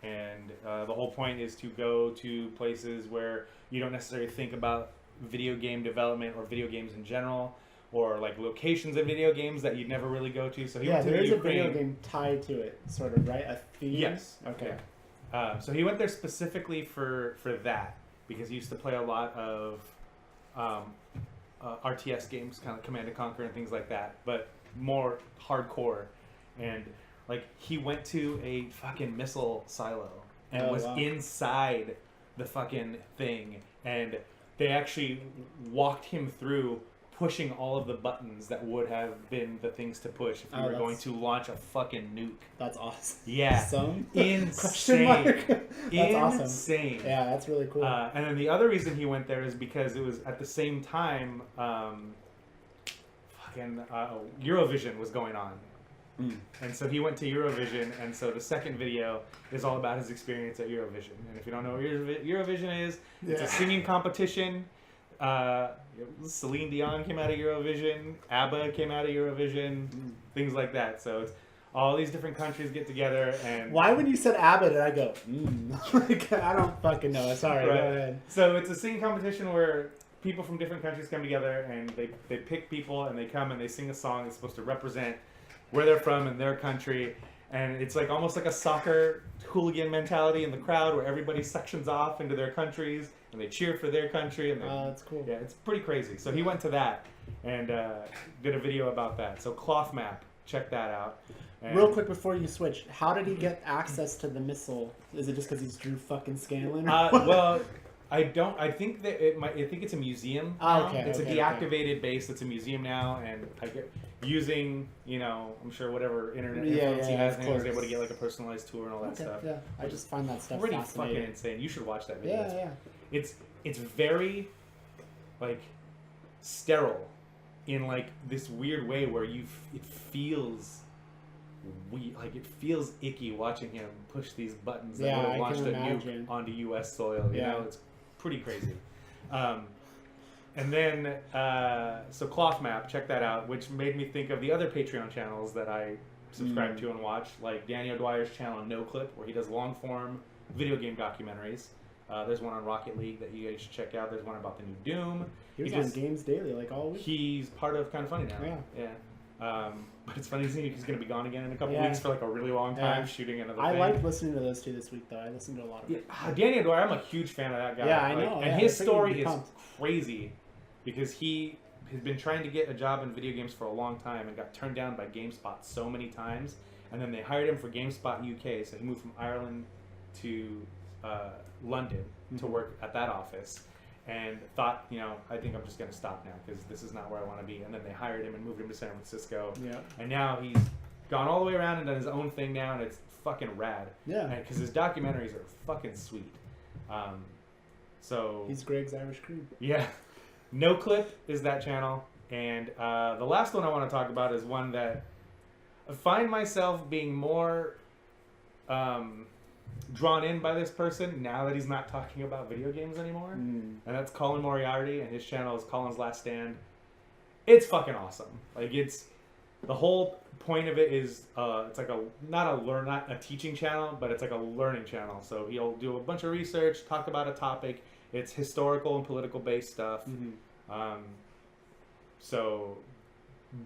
and the whole point is to go to places where you don't necessarily think about video game development or video games in general, or like locations of video games that you'd never really go to. So he went to there is Ukraine. a video game tied to it, sort of, right? A theme? Yes. Okay. Yeah. So he went there specifically for that, because he used to play a lot of RTS games, kind of Command & Conquer and things like that, but more hardcore. And like he went to a fucking missile silo and was inside the fucking thing, and they actually walked him through pushing all of the buttons that would have been the things to push if you were going to launch a fucking nuke. That's awesome. Yeah. Some? Insane. That's awesome. Insane. Yeah, that's really cool. And then the other reason he went there is because it was at the same time Eurovision was going on. And so he went to Eurovision, and so the second video is all about his experience at Eurovision. And if you don't know what Eurovision is, it's a singing competition. Celine Dion came out of Eurovision, ABBA came out of Eurovision, things like that. So it's all these different countries get together. And why when you said ABBA did I go, like, I don't fucking know. Sorry, right. Go ahead. So it's a singing competition where people from different countries come together, and they pick people, and they come and they sing a song that's supposed to represent where they're from and their country. And it's like almost like a soccer hooligan mentality in the crowd, where everybody sections off into their countries and they cheer for their country. And that's cool. Yeah, it's pretty crazy. So he went to that and did a video about that. So Cloth Map, check that out. And real quick before you switch, how did he get access to the missile? Is it just because he's Drew fucking Scanlon? Well, I don't. I think that I think it's a museum. Now. Okay. It's a deactivated base. It's a museum now, and I get using, I'm sure whatever internet influence he has, and he was able to get like a personalized tour and all that stuff. Yeah, I just find that stuff pretty fascinating. fucking insane. You should watch that video. Yeah. It's very like sterile in like this weird way where it feels it feels icky watching him push these buttons that would have launched a nuke onto U.S. soil. You know, it's pretty crazy. And then, so Cloth Map, check that out, which made me think of the other Patreon channels that I subscribe to and watch, like Danny O'Dwyer's channel, No Clip, where he does long-form video game documentaries. There's one on Rocket League that you guys should check out. There's one about the new Doom. He was on Games Daily, like all week. He's part of Kind of Funny now. Yeah. But it's funny to see he's going to be gone again in a couple weeks for like a really long time shooting another thing. I liked listening to those two this week, though. I listened to a lot of it. Danny O'Dwyer, I'm a huge fan of that guy. Yeah, I know. And his story is crazy because he has been trying to get a job in video games for a long time and got turned down by GameSpot so many times. And then they hired him for GameSpot UK, so he moved from Ireland to London to work at that office. And thought, I think I'm just going to stop now because this is not where I want to be. And then they hired him and moved him to San Francisco. Yeah. And now he's gone all the way around and done his own thing now, and it's fucking rad. Yeah. Because his documentaries are fucking sweet. So he's Greg's Irish Cream. Yeah. No Clip is that channel. And the last one I want to talk about is one that I find myself being more drawn in by this person now that he's not talking about video games anymore. And that's Colin Moriarty, and his channel is Colin's Last Stand. It's fucking awesome. Like, it's the whole point of it is it's like not a teaching channel, but it's like a learning channel. So he'll do a bunch of research, talk about a topic. It's historical and political based stuff. So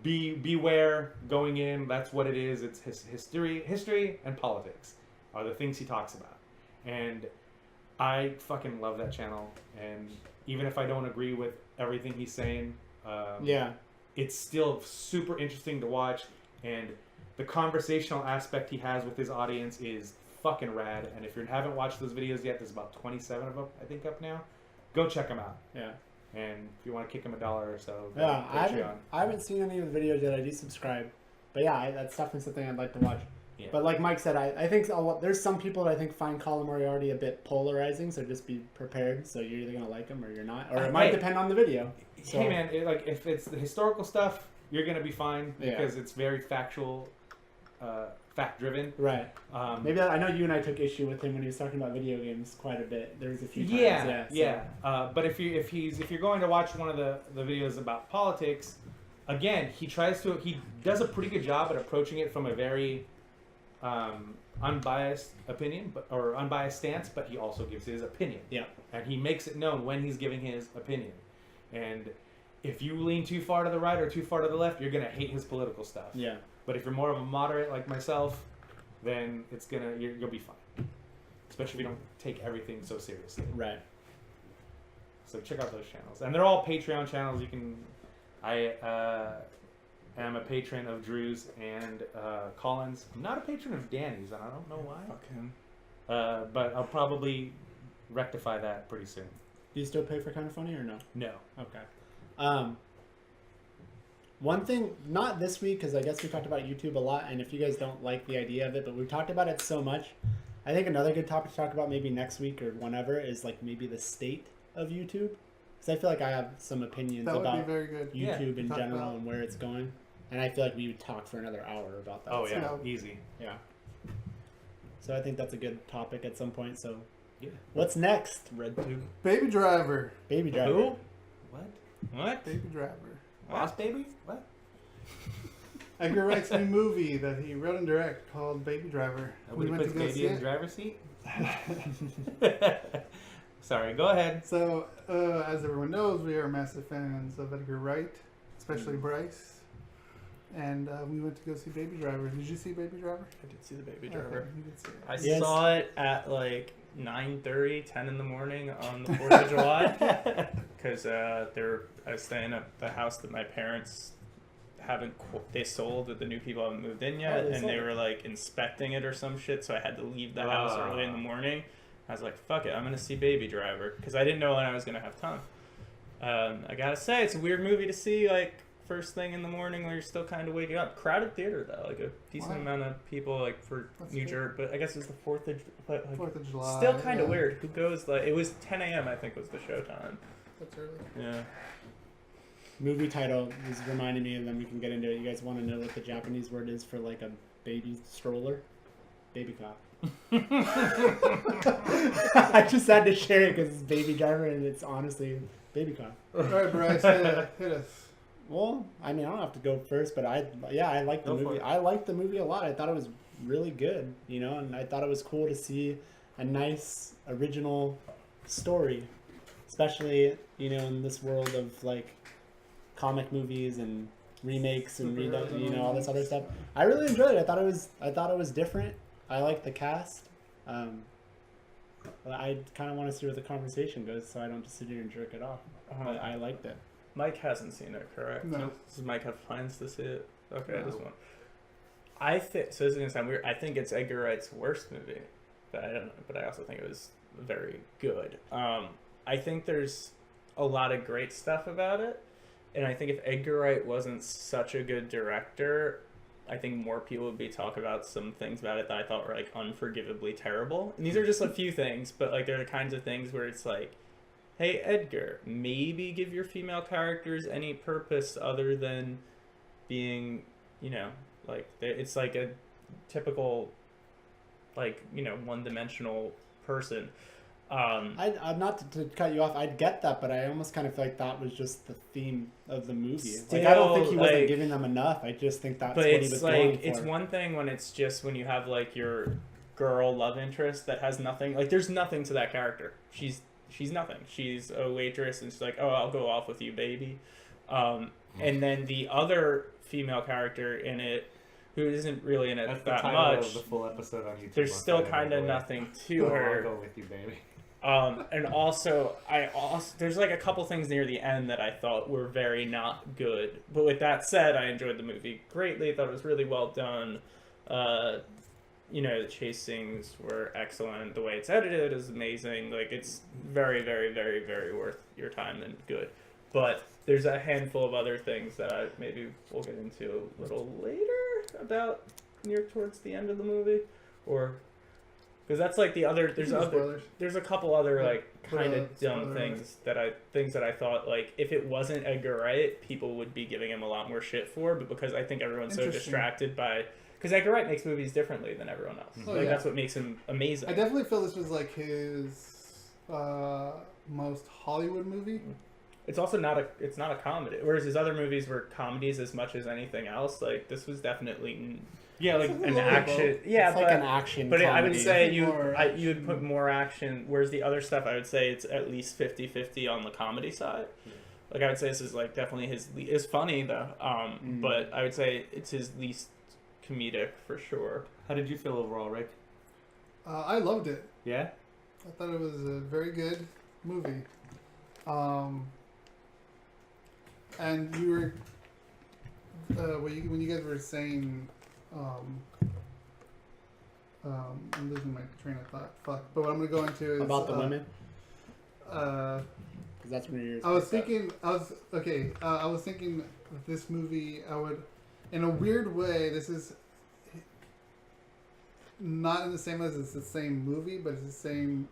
beware going in. That's what it is. It's history and politics are the things he talks about. And I fucking love that channel. And even if I don't agree with everything he's saying, it's still super interesting to watch. And the conversational aspect he has with his audience is fucking rad. And if you haven't watched those videos yet, there's about 27 of them, I think, up now. Go check them out. Yeah. And if you want to kick him $1 or so, I haven't seen any of the videos yet. I do subscribe. But yeah, that's definitely something I'd like to watch. Yeah. But like Mike said, I think there's some people that I think find Colin Moriarty a bit polarizing, so just be prepared. So you're either going to like him or you're not. Or it might depend on the video. So. Hey man, if it's the historical stuff, you're going to be fine because it's very factual, fact-driven. Right. Maybe I know you and I took issue with him when he was talking about video games quite a bit. There was a few times. But if you're going to watch one of the videos about politics, again, he does a pretty good job at approaching it from a very unbiased opinion, or unbiased stance, but he also gives his opinion. Yeah. And he makes it known when he's giving his opinion. And if you lean too far to the right or too far to the left, you're gonna hate his political stuff. Yeah. But if you're more of a moderate like myself, then you'll be fine. Especially if you don't take everything so seriously. Right. So check out those channels, and they're all Patreon channels. I am a patron of Drew's and Colin's. I'm not a patron of Danny's, and I don't know why. Fuck him. But I'll probably rectify that pretty soon. Do you still pay for Kind of Funny or no? No. Okay. One thing, not this week, because I guess we talked about YouTube a lot, and if you guys don't like the idea of it, but we've talked about it so much, I think another good topic to talk about maybe next week or whenever is like maybe the state of YouTube. Because I feel like I have some opinions about very good. YouTube in general and where it's going. And I feel like we would talk for another hour about that. Oh, yeah. Easy. Yeah. So I think that's a good topic at some point. So Yeah. what's next, RedTube? Baby Driver. Baby Driver. Who? What? Baby Driver. Lost Baby? What? Edgar Wright's new movie that he wrote and directed called Baby Driver. Nobody puts baby in the driver's seat? Sorry, go ahead. So, as everyone knows, we are massive fans of Edgar Wright, especially Bryce. And we went to go see Baby Driver. Did you see Baby Driver? I did see the Baby Okay, Driver. you did see it. I Yes. saw it at like 9:30, 10 in the morning on the 4th of July. Because I was staying at the house that my parents they sold, that the new people haven't moved in yet, and they were like inspecting it or some shit, so I had to leave the house early in the morning. I was like, fuck it, I'm gonna see Baby Driver, because I didn't know when I was gonna have time. I gotta say, it's a weird movie to see like first thing in the morning when you're still kind of waking up. Crowded theater though, like a decent amount of people, like for New Jersey, but I guess it's the 4th of July. Still kind of weird. Who goes like, it was 10 a.m. I think was the show time. That's early. Yeah. Movie title is reminding me, and then we can get into it. You guys want to know what the Japanese word is for like a baby stroller? Baby cop. I just had to share it because it's Baby Driver, and it's honestly Baby cop. All right, Bryce, hit us. Well, I mean, I don't have to go first, but I like the movie. I liked the movie a lot. I thought it was really good, and I thought it was cool to see a nice original story, especially in this world of like comic movies and remakes and all this other stuff. I really enjoyed it. I thought it was different. I liked the cast. I kind of want to see where the conversation goes, so I don't just sit here and jerk it off. But I liked it. Mike hasn't seen it, correct? No. Does Mike have plans to see it? Okay, No. I just want. I think so. This is gonna sound weird. I think it's Edgar Wright's worst movie, but I also think it was very good. I think there's a lot of great stuff about it, and I think if Edgar Wright wasn't such a good director, I think more people would be talking about some things about it that I thought were like unforgivably terrible. And these are just a few things, but like they're the kinds of things where it's like, hey Edgar, maybe give your female characters any purpose other than being, like it's like a typical, like one-dimensional person. I'm not to cut you off. I'd get that, but I almost kind of feel like that was just the theme of the movie. Like I don't think he wasn't giving them enough. I just think that's what he was going for. It's one thing when it's just when you have like your girl love interest that has nothing. Like there's nothing to that character. She's nothing. She's a waitress, and she's like, oh, I'll go off with you, baby. And then the other female character in it, who isn't really in it That's that the title much. of the full episode on YouTube. There's still kind of nothing to her. I'll go with you, baby. And also, there's like a couple things near the end that I thought were very not good. But with that said, I enjoyed the movie greatly. Thought it was really well done. The chase scenes were excellent. The way it's edited is amazing. Like it's very, very, very, very worth your time and good. But there's a handful of other things that maybe we'll get into a little later about near towards the end of the movie, or. Because that's like the other. There's a couple other like kind of dumb things that I thought like if it wasn't Edgar Wright, people would be giving him a lot more shit for. But because I think everyone's so distracted by, because Edgar Wright makes movies differently than everyone else. That's what makes him amazing. I definitely feel this was like his most Hollywood movie. It's also not a comedy. Whereas his other movies were comedies as much as anything else. Like this was definitely. Yeah, like an action. Yeah, it's like an action. But I would comedy. say you would put more action. Whereas the other stuff, I would say it's at least 50-50 on the comedy side. Yeah. Like I would say this is like definitely it's funny though. But I would say it's his least comedic for sure. How did you feel overall, Rick? I loved it. Yeah? I thought it was a very good movie. And you were when you guys were saying I'm losing my train of thought. Fuck. But what I'm gonna go into is about the women. Because that's when you're. I was thinking that this movie, I would, in a weird way, this is not in the same way as it's the same movie, but it's the same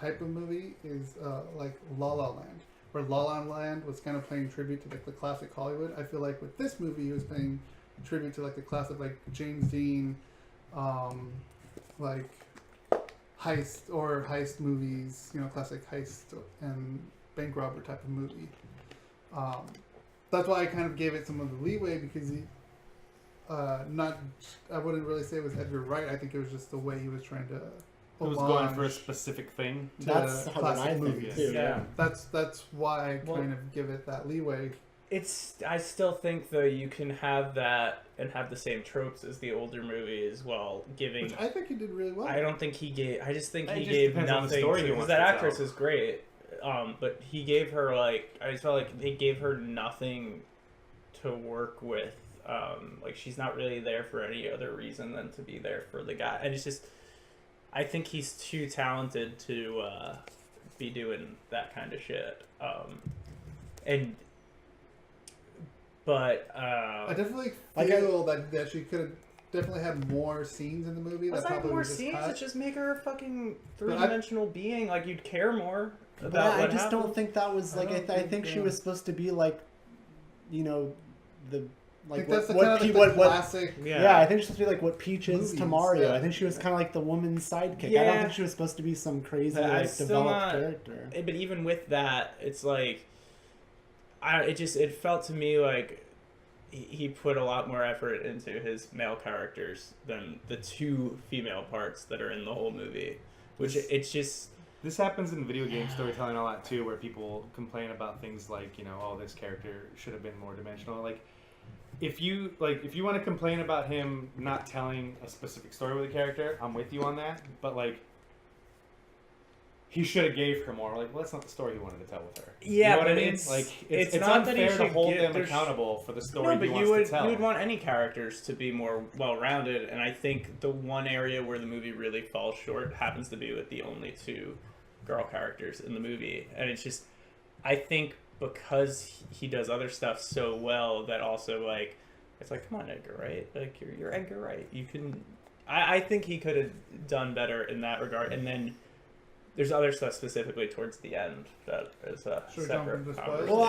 type of movie. Is like La La Land, where La La Land was kind of playing tribute to like the classic Hollywood. I feel like with this movie, he was paying tribute to like the classic like James Dean, like heist movies, classic heist and bank robber type of movie. That's why I kind of gave it some of the leeway, because I wouldn't really say it was Edgar Wright. I think it was just the way he was trying to. It was going for a specific thing. That's how I think too. Yeah. That's why I kind of give it that leeway. I still think though you can have that and have the same tropes as the older movies while giving. Which I think he did really well. I don't think he gave. I just think he just gave depends on the nothing. story he Because wants that to actress tell. is great, but he gave her like I just felt like they gave her nothing to work with. Like she's not really there for any other reason than to be there for the guy, and it's just. I think he's too talented to be doing that kind of shit. But I definitely feel that she could have definitely had more scenes in the movie. Let's that not have probably more was just scenes. cut. Let's just make her a fucking three-dimensional being. Like you'd care more about But I what just happened. don't think that was like. I think she was supposed to be like, the. I Like think that's what the classic. Yeah, I think she's supposed to be like what Peach is to movies, Mario. yeah. I think she was kind of like the woman's sidekick. I Yeah. don't think she was supposed to be some crazy like developed character. But even with that, it's like, it felt to me like he put a lot more effort into his male characters than the two female parts that are in the whole movie. Which it's just. This happens in video game storytelling a lot too, where people complain about things like, oh, this character should have been more dimensional. Like, if you want to complain about him not telling a specific story with a character, I'm with you on that. But like, he should have gave her more. Like, well, that's not the story he wanted to tell with her. Yeah, you know what but I mean? it's Like, it's it's not that he unfair to should hold get- them accountable for the story No, but he you wants to tell. would want any characters to be more well-rounded, and I think the one area where the movie really falls short happens to be with the only two girl characters in the movie, and it's just, I think because he does other stuff so well that also like, it's like, come on, Edgar Wright, like you're Edgar Wright, you can. I think he could have done better in that regard, and then. There's other stuff specifically towards the end that is a separate conversation. Well,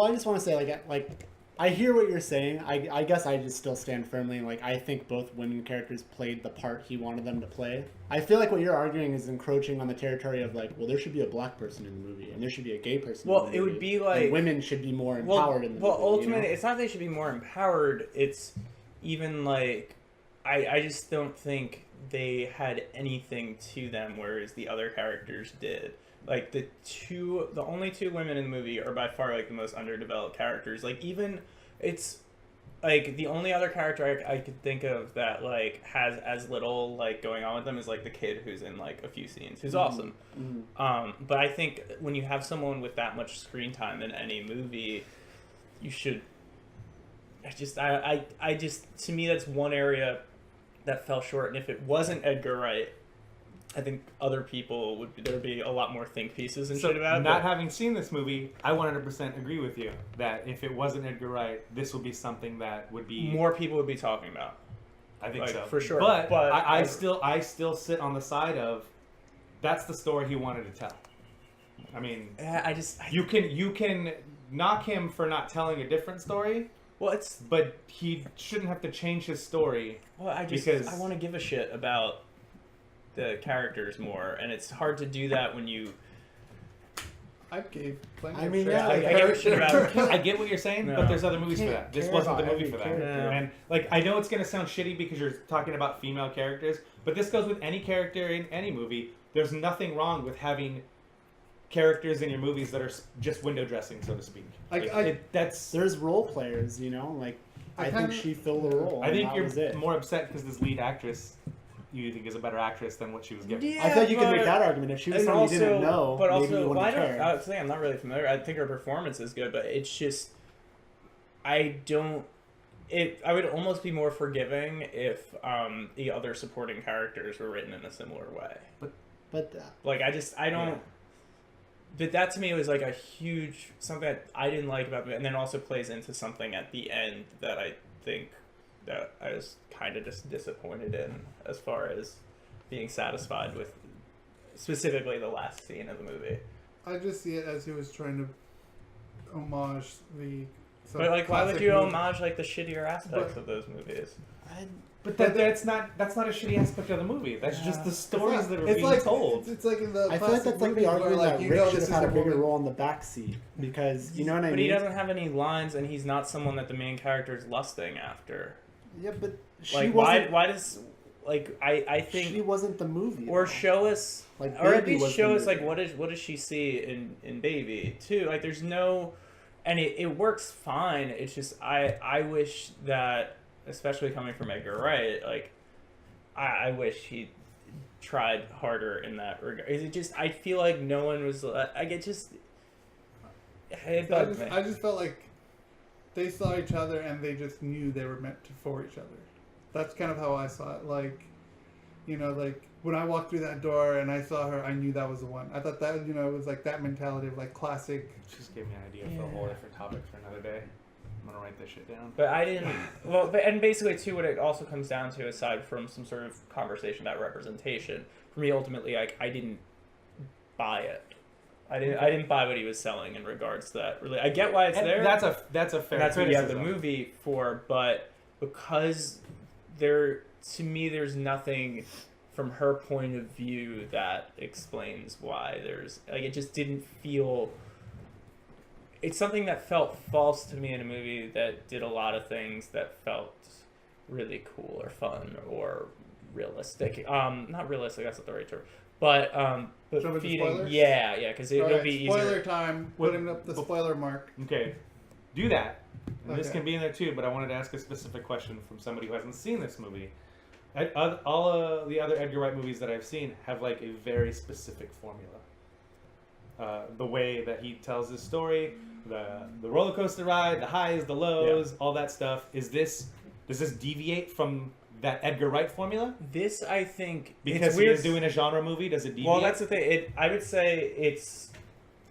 I just want to say, like, I hear what you're saying. I guess I just still stand firmly in, like, I think both women characters played the part he wanted them to play. I feel like what you're arguing is encroaching on the territory of, like, well, there should be a black person in the movie, and there should be a gay person in the movie. Well, it would be like... And women should be more empowered in the movie. Well, ultimately, it's not that they should be more empowered. It's even, like... I just don't think they had anything to them, whereas the other characters did. Like the only two women in the movie are by far like the most underdeveloped characters. Like even it's like the only other character I could think of that like has as little like going on with them is like the kid who's in like a few scenes, who's awesome. Mm-hmm. But I think when you have someone with that much screen time in any movie, you should. I just to me that's one area that fell short, and if it wasn't Edgar Wright, I think other people there'd be a lot more think pieces and shit about it. Not having seen this movie, I 100% agree with you that if it wasn't Edgar Wright, this would be something that would be more people would be talking about. I think so for sure. But I still sit on the side of that's the story he wanted to tell. I mean, you can knock him for not telling a different story. Well, but he shouldn't have to change his story. Well, I want to give a shit about the characters more, and it's hard to do that when you I gave plenty I of mean, shit. yeah, I get what you're I get what you're saying, No. but there's other movies for Can't that. This care wasn't the about movie for every that. character. And like, I know it's gonna sound shitty because you're talking about female characters, but this goes with any character in any movie. There's nothing wrong with having characters in your movies that are just window dressing, so to speak. That's. There's role players, you know, like I think she filled the role. I and think that you're was it. more upset because this lead actress, you think is a better actress than what she was given. Yeah, I feel like you but, can make that argument if she was and someone also, you didn't know. but maybe also, you wouldn't I don't. care. I was saying I'm not really familiar. I think her performance is good, but it's just I don't. I would almost be more forgiving if the other supporting characters were written in a similar way. But Like I don't. Yeah. But that to me was like a huge something that I didn't like about it, and then also plays into something at the end that I think that I was kind of just disappointed in, as far as being satisfied with specifically the last scene of the movie. I just see it as he was trying to homage the. But like, why would classic you movie. homage like the shittier aspects of those movies? But that's not a shitty aspect of the movie. That's just the stories that are It's being like told. It's like in the. I feel like that's like the argument that you Rick know should this have had a is bigger woman. role in the backseat because you know what I But mean. he doesn't have any lines, and he's not someone that the main character is lusting after. Yeah, but she Like, wasn't. why does like I think She wasn't the movie. or though. show us Like, or at Baby least was show the us like movie. what does she see in Baby too. Like there's no, and it works fine. It's just I wish that, especially coming from Edgar Wright, like I wish he tried harder in that regard. Is it just I feel like no one was I get just it bugged me. I just felt like they saw each other and they just knew they were meant to for each other. That's kind of how I saw it. Like, you know, like when I walked through that door and I saw her, I knew that was the one. I thought that, you know, it was like that mentality of like classic. Just gave me an idea for a whole different topic for another day. I'm gonna write this shit down. But I didn't. Well, and basically, too, what it also comes down to, aside from some sort of conversation about representation, for me, ultimately, like I didn't buy it. I didn't buy what he was selling in regards to that. Really, I get why it's And there. that's a fair. And that's what you have the criticism. movie for. But because to me, there's nothing from her point of view that explains why there's like it just didn't feel. It's something that felt false to me in a movie that did a lot of things that felt really cool or fun or realistic. Not realistic, that's not the right term. But Jump into feeding, spoilers? yeah, because it'll Alright, be spoiler easier. time. What- Putting up the spoiler mark. Okay, do that. And This Okay. can be in there too, but I wanted to ask a specific question from somebody who hasn't seen this movie. All of the other Edgar Wright movies that I've seen have like a very specific formula. The way that he tells his story, the roller coaster ride, the highs, the lows, all that stuff. Does this deviate from that Edgar Wright formula? This, I think, Because it's he weird. is doing a genre movie, does it deviate? Well, that's the thing. I would say it's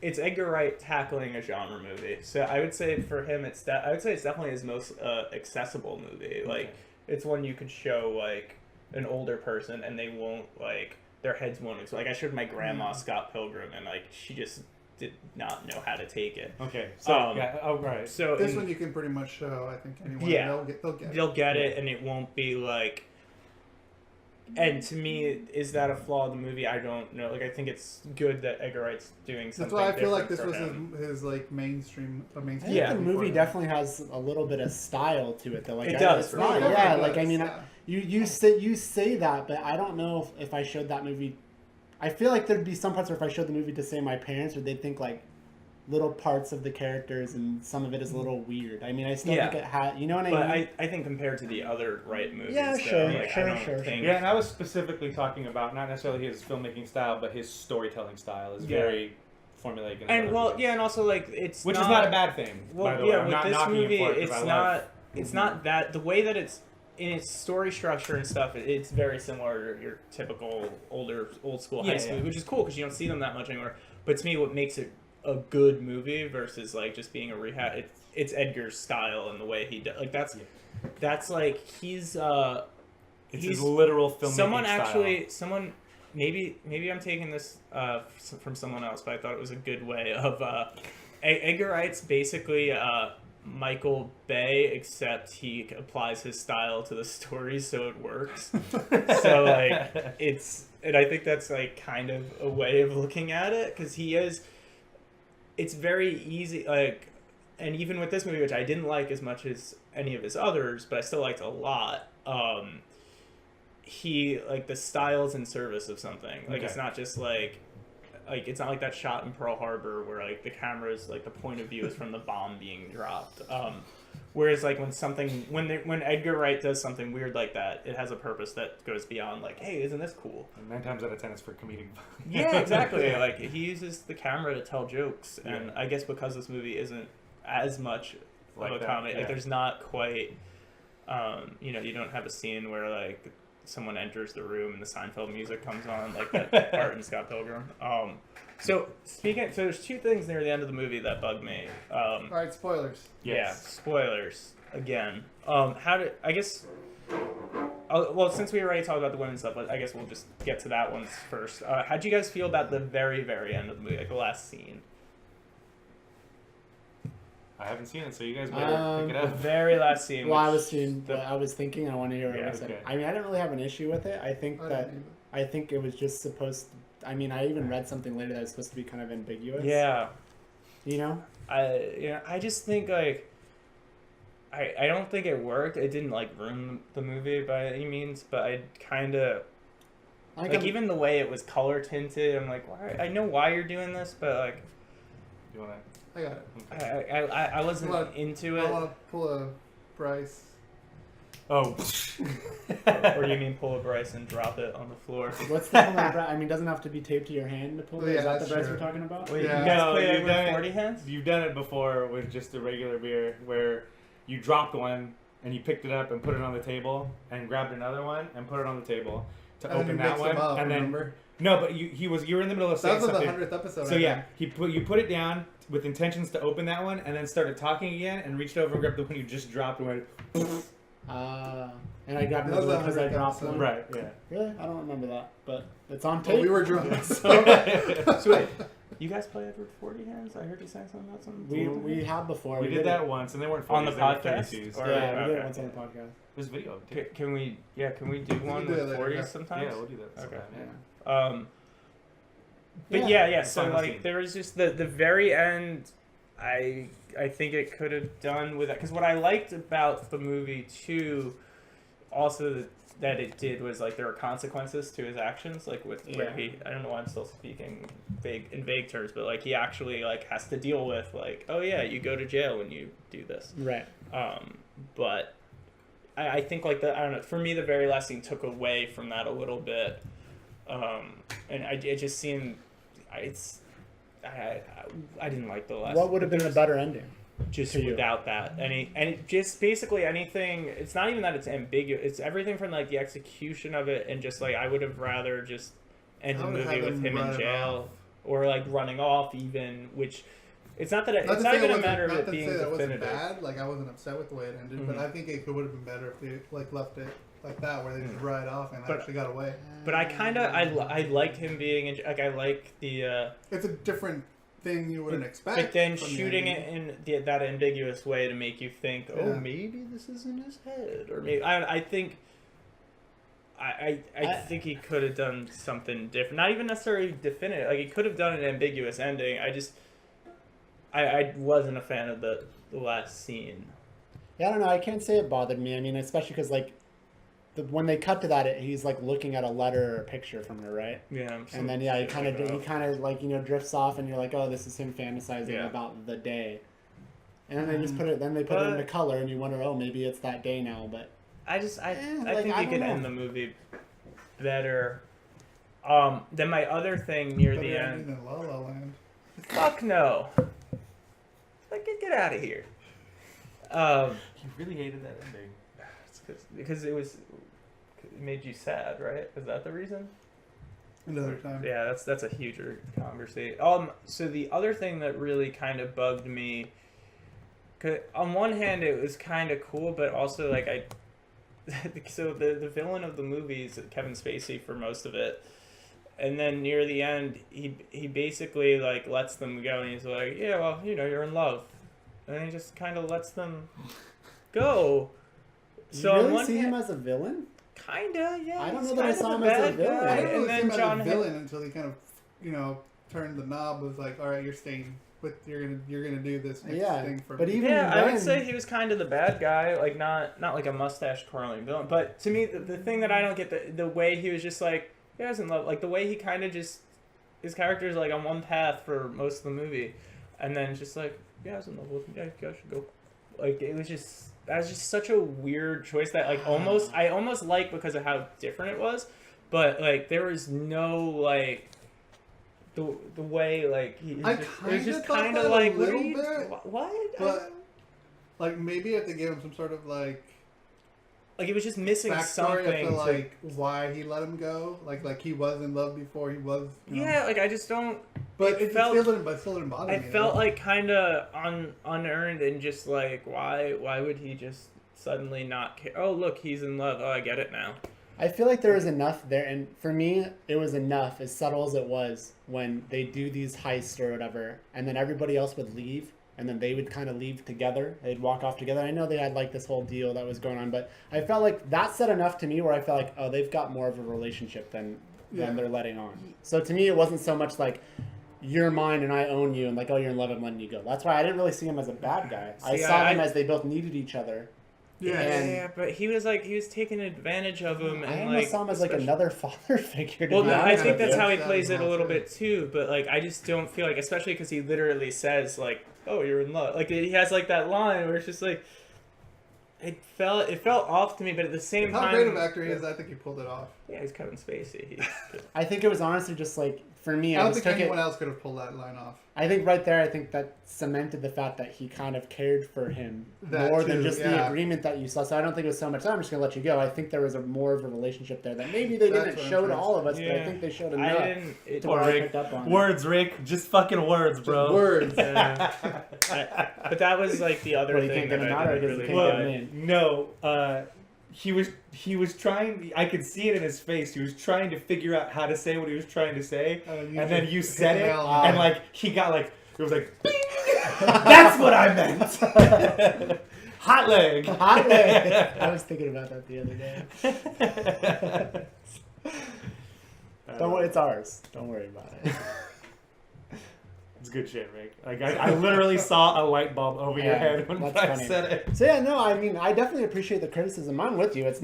Edgar Wright tackling a genre movie. So I would say for him, I would say it's definitely his most accessible movie. Like it's one you could show like an older person and they won't like their heads won't explode. Like I showed my grandma Scott Pilgrim and like she just did not know how to take it. Okay, so right. So This one you can pretty much show. I think anyone. Yeah. They'll get it. they'll get it and it won't be like. And to me, is that a flaw of the movie? I don't know. Like I think it's good that Edgar Wright's doing something. That's why I feel like different this was for him. his like mainstream. I think Yeah. the movie definitely has a little bit of style to it, though. Like, It does, It's for not, sure. yeah. It Like I does, mean, yeah. you say that, but I don't know if I showed that movie. I feel like there'd be some parts where if I showed the movie to say my parents, or they'd think like little parts of the characters, and some of it is a little weird. I mean, I still Yeah. think it had. You know what I But mean? I think compared to the other Wright movies, Yeah, though, sure, like, sure, I don't sure. think, Yeah, and I was specifically talking about not necessarily his filmmaking style, but his storytelling style is Yeah. very formulaic. in And other well, movies. yeah, and also like it's Which is not a bad thing. Well, by the yeah, way. I'm with not this knocking movie, it for it 'cause it's I not. love- It's not that the way that it's in its story structure and stuff. It's very similar to your typical old school high Yeah, school, yeah. which is cool because you don't see them that much anymore. But to me, what makes it a good movie versus like just being a rehash, it's Edgar's style and the way he does. Like that's like he's It's he's his literal filmmaking style. someone maybe I'm taking this from someone else, but I thought it was a good way of Edgar Wright's basically Michael Bay, except he applies his style to the story so it works. So like and I think that's like kind of a way of looking at it because he is it's very easy, like, and even with this movie, which I didn't like as much as any of his others, but I still liked a lot, he, like, the style's in service of something. Like, it's not just, like, it's not like that shot in Pearl Harbor where, like, the camera's, like, the point of view is from the bomb being dropped. Whereas, like, when Edgar Wright does something weird like that, it has a purpose that goes beyond, like, hey, isn't this cool? And 9 times out of 10 it's for comedic. Yeah, exactly. Like, he uses the camera to tell jokes, and I guess because this movie isn't as much like of a comedy, like, there's not quite, you know, you don't have a scene where, like, someone enters the room and the Seinfeld music comes on, like that part in Scott Pilgrim. So there's 2 things near the end of the movie that bug me. All right, spoilers. Yeah, spoilers again. Well, since we already talked about the women's stuff, I guess we'll just get to that one first. How'd you guys feel about the very, very end of the movie, like the last scene? I haven't seen it, so you guys better pick it up. The very last scene. Well, I was thinking. I want to hear what you said. Okay. I mean, I didn't really have an issue with it. I think it was just supposed to, I mean, I even read something later that was supposed to be kind of ambiguous. Yeah. You know? I just think, like, I don't think it worked. It didn't, like, ruin the movie by any means, but I kind of, like, even the way it was color tinted, I'm like, why? I know why you're doing this, but, like, You want to? I got it. I wasn't into it. I want to pull a Bryce. Oh. Or you mean pull a Bryce and drop it on the floor? What's the pulling Bryce? I mean, doesn't have to be taped to your hand to pull it. Yeah, Is that the that's Bryce true. we're talking about? Wait, Yeah. you guys No, play it you've with done it. 40 hands? You've done it before with just a regular beer where you dropped one and you picked it up and put it on the table and grabbed another one and put it on the table to And open then you that mix them one. up, And then remember? no, but you were in the middle of saying That was the something. 100th episode. So I yeah, think. you put it down with intentions to open that one and then started talking again and reached over and grabbed the one you just dropped and went. And I grabbed That was another one because I 100th dropped episode. one. Right. Yeah. Really? I don't remember that, but it's on Well, tape. we were drunk. So. So wait, you guys play it with 40 hands? I heard you saying something about something. We have before. We did that once and they weren't On the 40s, they were podcast? 32s. Or- Yeah, we did it Okay. once on the podcast. There's video. of it. Can we do one do it with later, 40s yeah. sometimes? Yeah, we'll do that. Okay. Sometime, yeah. But Yeah. yeah. So Final like scene. there was just the very end. I think it could have done with that because what I liked about the movie too, also that it did was like there were consequences to his actions. Like with where he, I don't know why I'm still speaking vague terms, but like he actually like has to deal with like, oh yeah, you go to jail when you do this. Right. But I think like I don't know. For me, the very last scene took away from that a little bit, and it just seemed I didn't like the last. What would have been a better ending? Just to you? without that and just basically anything. It's not even that it's ambiguous. It's everything from like the execution of it and just like I would have rather just end the movie with him in jail or like running off even, which. It's not that it's not even a matter of it being definitive. Wasn't bad. Like I wasn't upset with the way it ended, but I think it would have been better if they like left it like that, where they just ride off and actually got away. But I liked him being in, like I like the. It's a different thing you wouldn't expect. But then from shooting the it in that ambiguous way to make you think, oh, maybe this is in his head, or maybe I think. I think he could have done something different. Not even necessarily definitive. Like he could have done an ambiguous ending. I wasn't a fan of the last scene. Yeah, I don't know. I can't say it bothered me. I mean, especially because like, when they cut to that, he's like looking at a letter or a picture from her, right? Yeah. And then he kind of like drifts off, and you're like, oh, this is him fantasizing about the day. And then they just put it. Then they put it into color, and you wonder, oh, maybe it's that day now. But I think you could end the movie better. Then my other thing near the end. In La La Land. Fuck no. Like get out of here. You really hated that ending. Because it made you sad, right? Is that the reason? Another time. Yeah, that's a huger conversation. So the other thing that really kind of bugged me, 'cause on one hand it was kind of cool, but also like so the villain of the movie is Kevin Spacey for most of it. And then near the end, he basically like lets them go, and he's like, "Yeah, well, you're in love," and he just kind of lets them go. So you really see him as a villain? Kinda, yeah. I don't he's know that I kind of saw a him as a bad villain. guy. I didn't really And see then him as John a villain until he kind of, turned the knob was like, all right, you're staying. But you're gonna do this next thing for but me. even Yeah, then, I would say he was kind of the bad guy, like not like a mustache twirling villain. But to me, the thing that I don't get the way he was just like he was in love, like the way he kind of just his character is like on one path for most of the movie, and then just like I was in love with him. Yeah, I should go. Like that was just such a weird choice that like I almost like because of how different it was, but like there was no like. The way like it was just kind of like what? But like maybe if they gave him some sort of like it was just missing something to like why he let him go, like he was in love before he was. Yeah, like I just don't. But it still didn't bother me. I felt like kind of unearned and just like why would he just suddenly not care? Oh look, he's in love. Oh, I get it now. I feel like there was enough there, and for me, it was enough, as subtle as it was, when they do these heists or whatever, and then everybody else would leave, and then they would kind of leave together. They'd walk off together. I know they had like this whole deal that was going on, but I felt like that said enough to me where I felt like, oh, they've got more of a relationship than they're letting on. So to me, it wasn't so much like, you're mine and I own you, and like, oh, you're in love, I'm letting you go. That's why I didn't really see him as a bad guy. I saw him as they both needed each other. Yeah, but he was taking advantage of him, and I almost saw him as like another father figure. Well, I think that's how he plays it a little bit too. But like, I just don't feel like, especially because he literally says like, "Oh, you're in love." Like he has like that line where it's just like, it felt off to me. But at the same time, how great of an actor he is, I think he pulled it off. Yeah, he's Kevin Spacey. I think it was honestly just like for me. I don't think anyone else could have pulled that line off. I think right there, I think that cemented the fact that he kind of cared for him more than just the agreement that you saw. So I don't think it was so much, I'm just going to let you go. I think there was more of a relationship there that maybe they didn't show to all of us, but I think they showed enough to where I picked up on words, Rick. Just fucking words, bro. Just words. But that was like the other thing that I didn't really No, he was trying. I could see it in his face. He was trying to figure out how to say what he was trying to say, and then you said it, and like he got like it was like, bing! That's what I meant. Hot leg. Hot leg. I was thinking about that the other day. Don't worry, it's ours. Don't worry about it. It's good shit, Rick. Like I literally saw a light bulb over your head when I said it. So yeah, no, I mean, I definitely appreciate the criticism. I'm with you. It's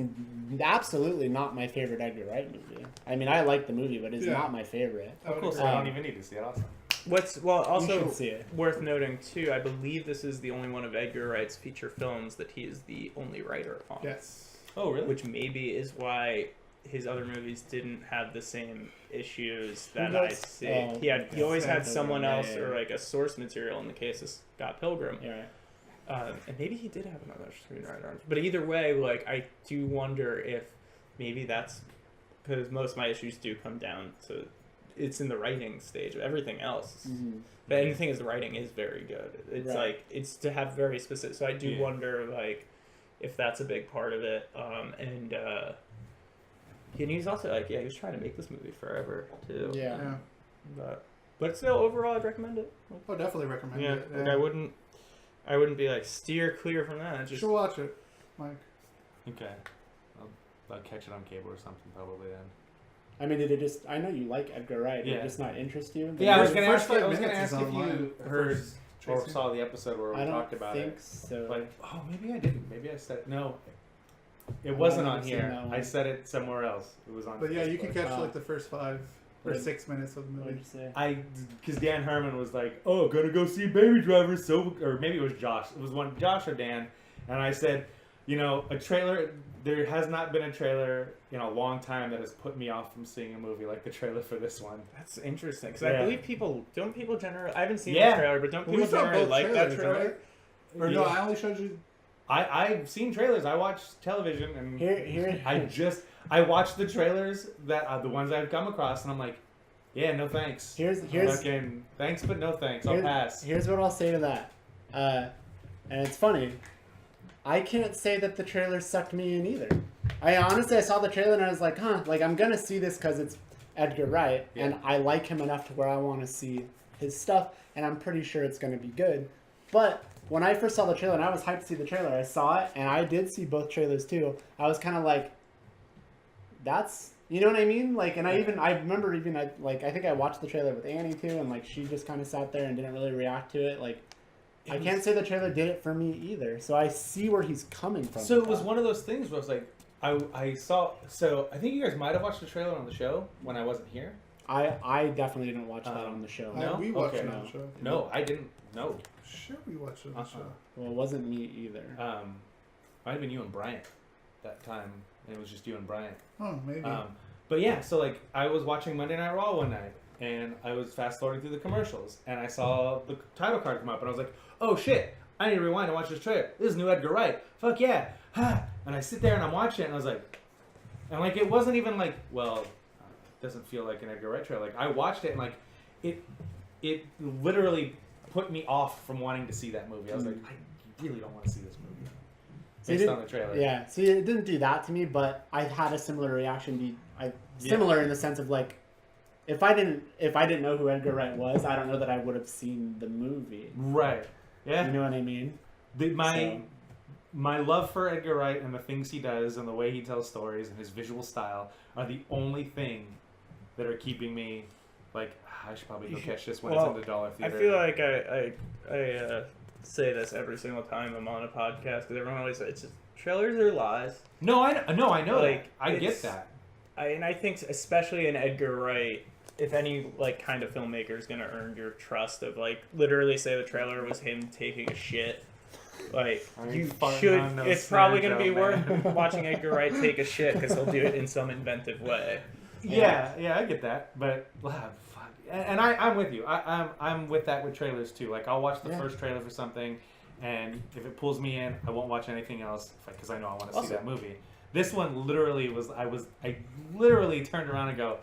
absolutely not my favorite Edgar Wright movie. I mean, I like the movie, but it's not my favorite. Of course, I don't even need to see it. Awesome. Also worth noting too, I believe this is the only one of Edgar Wright's feature films that he is the only writer on. Yes. Oh, really? Which maybe is why his other movies didn't have the same issues that I see. He always had someone else or like a source material in the case of Scott Pilgrim. Yeah. Right. And maybe he did have another screenwriter on. But either way, like I do wonder if maybe that's because most of my issues do come down to it's in the writing stage. Everything else, but anything is the writing is very good. It's like it's to have very specific. So I do wonder like if that's a big part of it. And he's also like he was trying to make this movie forever too. Yeah. But still, overall, I'd recommend it. Oh, definitely recommend it. Yeah. Like I wouldn't be like steer clear from that. Just watch it, Mike. Okay, I'll catch it on cable or something probably then. I mean, I know you like Edgar Wright. Did it just not interest you? Yeah, I was going to ask if you heard or saw the episode where we talked about it. I don't think so. But, maybe I didn't. Maybe I said, no. It wasn't on here. I said it somewhere else. It was on But Facebook. you can catch like the first 5 or 6 minutes of the movie. Because Dan Herman was like, oh, gonna go see Baby Driver. Or maybe it was Josh. It was Josh or Dan. And I said, a trailer, there has not been a trailer in a long time that has put me off from seeing a movie like the trailer for this one. That's interesting. Because I believe people generally, I haven't seen the trailer, but don't people generally like that trailer? Right? Or no, I only showed you. I've seen trailers. I watch television, and I watch the trailers that the ones I've come across, and I'm like, yeah, no thanks. Here's thanks, but no thanks. I'll pass. Here's what I'll say to that, and it's funny. I can't say that the trailer sucked me in either. I saw the trailer and I was like, I'm gonna see this because it's Edgar Wright, and I like him enough to where I want to see his stuff, and I'm pretty sure it's gonna be good. But when I first saw the trailer, and I was hyped to see the trailer, I saw it, and I did see both trailers too. I was kind of like, that's You know what I mean? Like, and I remember I think I watched the trailer with Annie too, and like she just kind of sat there and didn't really react to it. Like, I can't say the trailer did it for me either. So I see where he's coming from. So it was one of those things where I was like, I saw. So I think you guys might have watched the trailer on the show when I wasn't here. I definitely didn't watch that on the show. No, we watched it on the show. No, I didn't. No. Sure, we watched it on the show. Well, it wasn't me either. Might have been you and Bryant that time. And it was just you and Bryant. Oh, maybe. But yeah, so like I was watching Monday Night Raw one night, and I was fast forwarding through the commercials, and I saw the title card come up, and I was like, "Oh shit! I need to rewind and watch this trailer. This is new Edgar Wright. Fuck yeah!" And I sit there and I'm watching it, and I was like, and like it wasn't even like, well, it doesn't feel like an Edgar Wright trailer. Like I watched it, and like it literally put me off from wanting to see that movie. I was like, I really don't want to see this movie. Based on the trailer. Yeah, see, it didn't do that to me, but I had a similar reaction. Similar in the sense of like, if I didn't know who Edgar Wright was, I don't know that I would have seen the movie. Right. Yeah. You know what I mean? My love for Edgar Wright and the things he does and the way he tells stories and his visual style are the only thing that are keeping me like, I should probably go catch this when it's in the dollar theater. I feel like I say this every single time I'm on a podcast because everyone always says it's just, trailers are lies. No, I know like, that. I get that. And I think especially in Edgar Wright, if any like kind of filmmaker is gonna earn your trust of like literally say the trailer was him taking a shit, like you should. It's probably gonna be worth watching Edgar Wright take a shit because he'll do it in some inventive way. Yeah, I get that, but fuck. And I'm with you. I'm with that with trailers too. Like I'll watch the first trailer for something, and if it pulls me in, I won't watch anything else because I know I want to see that movie. This one literally was. I literally turned around and go.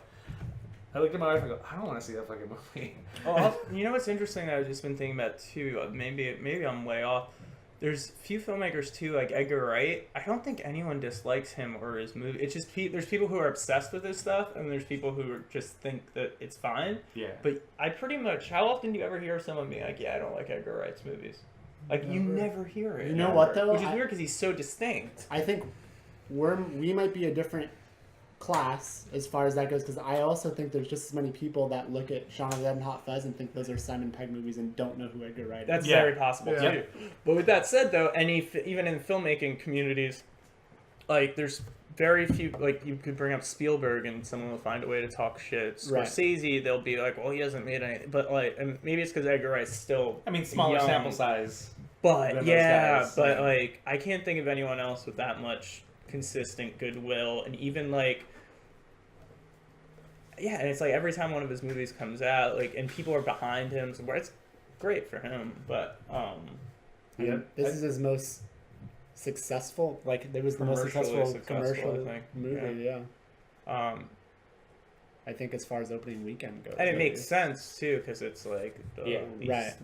I looked at my wife and go, I don't want to see that fucking movie. Oh, you know what's interesting that I've just been thinking about too? Maybe I'm way off. There's few filmmakers too, like Edgar Wright. I don't think anyone dislikes him or his movie. It's just there's people who are obsessed with his stuff, and there's people who just think that it's fine. Yeah. But I pretty much. How often do you ever hear someone being like, "Yeah, I don't like Edgar Wright's movies"? Like you never hear it. You know what though? Which is weird because he's so distinct. I think we might be a different class as far as that goes because I also think there's just as many people that look at Shaun of the Dead and Hot Fuzz and think those are Simon Pegg movies and don't know who Edgar Wright is. That's very possible too. But with that said, though, even in filmmaking communities, like there's very few. Like you could bring up Spielberg and someone will find a way to talk shit. Scorsese, they'll be like, "Well, he hasn't made any," but like, and maybe it's because Edgar Wright's still. I mean, smaller young, sample size. But like I can't think of anyone else with that much consistent goodwill, and even like. Yeah, and it's like every time one of his movies comes out, like, and people are behind him, so it's great for him. But this is his most successful. Like, it was the most successful commercial movie. Yeah. I think as far as opening weekend goes, and it makes sense too because it's like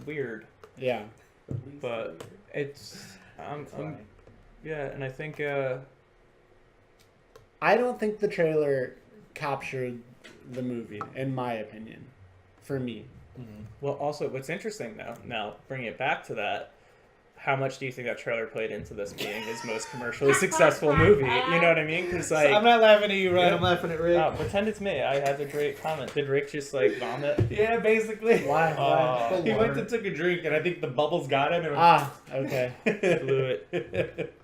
weird. Yeah. But it's and I think I don't think the trailer captured the movie, in my opinion, for me. Mm-hmm. Well, also, what's interesting though, now bringing it back to that, how much do you think that trailer played into this being his most commercially successful movie? You know what I mean? Because like, I'm not laughing at you, Ryan. I'm laughing at Rick. Oh, pretend it's me. I had a great comment. Did Rick just like vomit? Yeah, basically. Why? He went and took a drink, and I think the bubbles got him. Okay. Blew it.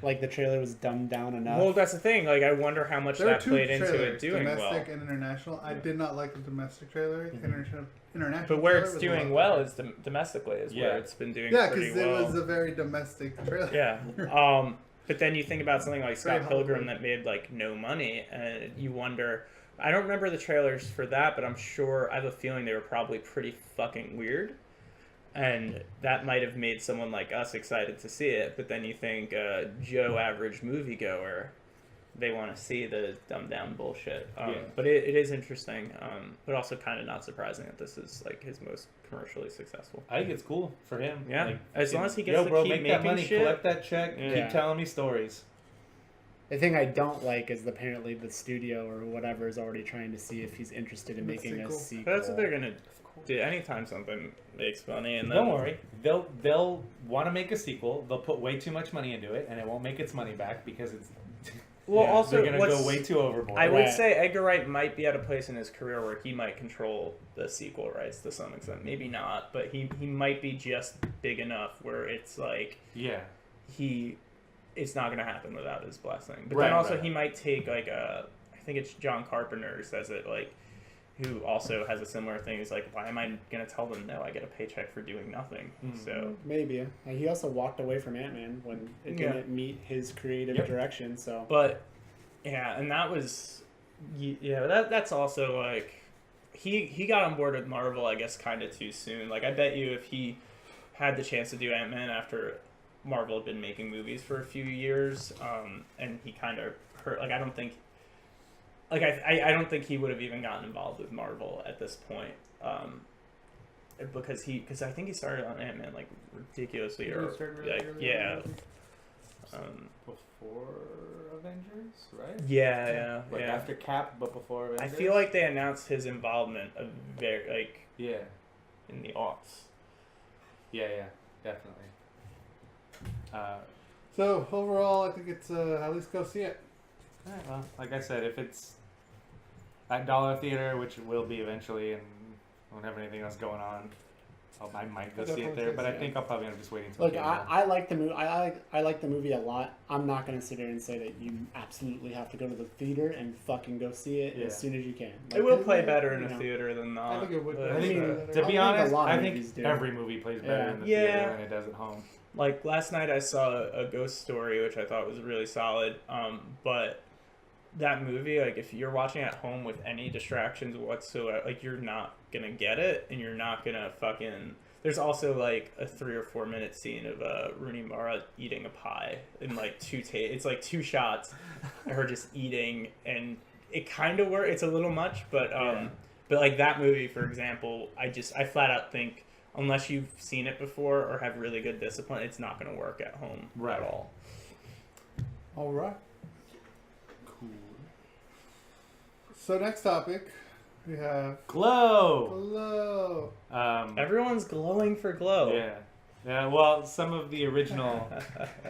Like the trailer was dumbed down enough. Well, that's the thing. Like, I wonder how much that played into it doing well. Domestic and international. I did not like the domestic trailer. International. But where it's doing well is domestically is where it's been doing pretty well. Yeah, because it was a very domestic trailer. Yeah. But then you think about something like Scott Pilgrim that made like no money, and you wonder. I don't remember the trailers for that, but I'm sure I have a feeling they were probably pretty fucking weird. And that might have made someone like us excited to see it, but then you think Joe average moviegoer, they want to see the dumbed down bullshit. But it is interesting, but also kind of not surprising that this is like his most commercially successful. I think it's cool for him. Yeah, like, as long as he gets to keep make making that money, shit. collect that check, keep telling me stories. The thing I don't like is apparently the studio or whatever is already trying to see if he's interested in making a sequel. But that's what they're gonna do. Anytime something makes money, and then don't worry, they'll want to make a sequel. They'll put way too much money into it, and it won't make its money back because it's Well, also, they're gonna go way too overboard. I would say Edgar Wright might be at a place in his career where he might control the sequel rights to some extent. Maybe not, but he might be just big enough where it's like it's not gonna happen without his blessing. But then also he might take like I think it's John Carpenter who says it, like, who also has a similar thing. He's like, why am I gonna tell them no? I get a paycheck for doing nothing. So maybe he also walked away from Ant-Man when it didn't meet his creative direction. So, but and that was that's also like he got on board with Marvel, I guess, kind of too soon. Like, I bet you if he had the chance to do Ant-Man after Marvel had been making movies for a few years, and he kind of hurt. Like, I don't think. Like, I don't think he would have even gotten involved with Marvel at this point, because I think he started on Ant-Man like ridiculously early. Before Avengers, right? Yeah. After Cap, but before Avengers. I feel like they announced his involvement in the aughts. Yeah, definitely. So overall, I think it's at least go see it. Alright, well, like I said, if it's at Dollar Theater, which it will be eventually, and I don't have anything else going on, I might go see it there. But I think I'll probably end up just waiting until. Look, I like the movie. I like the movie a lot. I'm not gonna sit here and say that you absolutely have to go to the theater and fucking go see it as soon as you can. Like, it will play better in a theater than not. I think it would. To be honest, I think every movie plays better in the theater than it does at home. Like, last night I saw a Ghost Story, which I thought was really solid. But that movie, like, if you're watching at home with any distractions whatsoever, like, you're not gonna get it, and you're not gonna fucking. There's also like a 3 or 4 minute scene of Rooney Mara eating a pie in like it's like 2 shots of her just eating, and it kind of works. It's a little much, but like that movie, for example, I flat out think unless you've seen it before or have really good discipline, it's not gonna work at home at all. All right. So next topic, we have G.L.O.W. Everyone's glowing for G.L.O.W. Yeah. Well, some of the original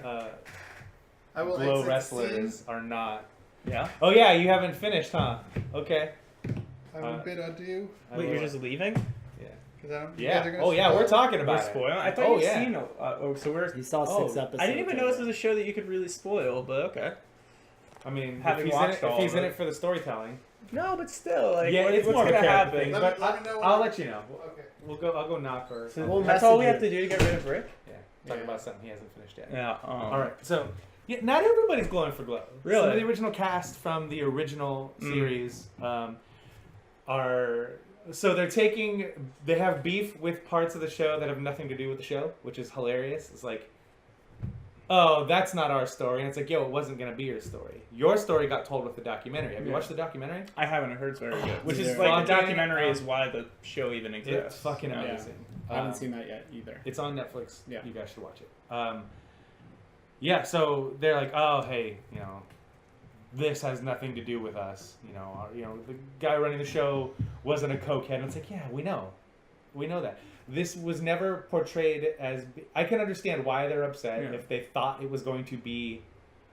G.L.O.W. wrestlers are not. Yeah. Oh yeah, you haven't finished, huh? Okay. I will bid adieu. Wait, you're just leaving? Yeah. Oh yeah, we're talking about it. Spoiling. I thought you'd seen. So we're. You saw 6 episodes. I didn't even know this was a show that you could really spoil, but okay. I mean, having if he's in it for the storytelling. No, but still, like, it's what's more gonna happen? But let me know I'll let you know. Okay. I'll go knock for. So that's all we have to do to get rid of Rick. Talk about something he hasn't finished yet. Yeah. All right. So not everybody's glowing for G.L.O.W. Really? Some of the original cast from the original series are. So they have beef with parts of the show that have nothing to do with the show, which is hilarious. It's like, oh, that's not our story. And it's like, yo, it wasn't going to be your story. Your story got told with the documentary. Have you watched the documentary? I haven't. Heard it's very good. Which is like, the documentary is why the show even exists. It's fucking amazing. I haven't seen that yet either. It's on Netflix. Yeah. You guys should watch it. So they're like, oh, hey, this has nothing to do with us. The guy running the show wasn't a cokehead. And it's like, yeah, we know that. This was never portrayed as. I can understand why they're upset if they thought it was going to be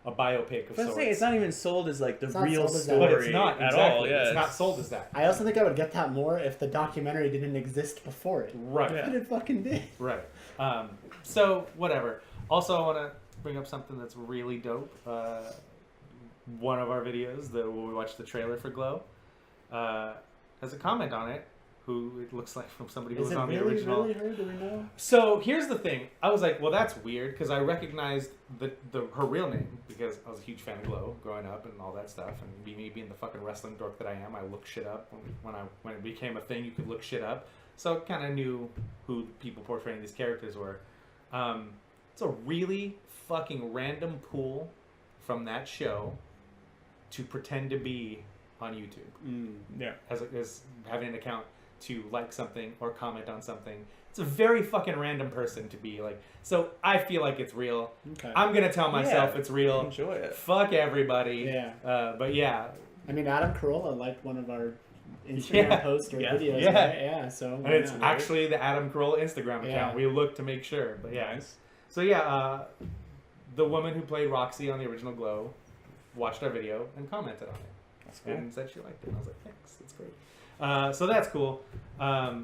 a biopic of sorts. It's not even sold as like the real story, but it's not at exactly. all. Yeah, it's not sold as that. I also think I would get that more if the documentary didn't exist before it. Right. But it fucking did. Right. So whatever. Also, I want to bring up something that's really dope. One of our videos, where we watched the trailer for G.L.O.W., has a comment on it. Who it looks like from somebody who was on the original. Really her? Do we know? So here's the thing. I was like, well, that's weird because I recognized her real name because I was a huge fan of G.L.O.W. growing up and all that stuff. And me being the fucking wrestling dork that I am, I looked shit up when it became a thing. You could look shit up, so I kind of knew who people portraying these characters were. It's a really fucking random pool from that show to pretend to be on YouTube. As having an account to like something or comment on something. It's a very fucking random person to be like. So I feel like it's real. Okay. I'm gonna tell myself it's real. Enjoy it. Fuck everybody. Yeah. But yeah. I mean, Adam Carolla liked one of our Instagram posts or videos. Yeah. Right? Yeah. So. And it's actually the Adam Carolla Instagram account. We looked to make sure. But yeah. Nice. So yeah, the woman who played Roxy on the original G.L.O.W., watched our video and commented on it. That's cool. And said she liked it. And I was like, thanks, that's great. So that's cool. I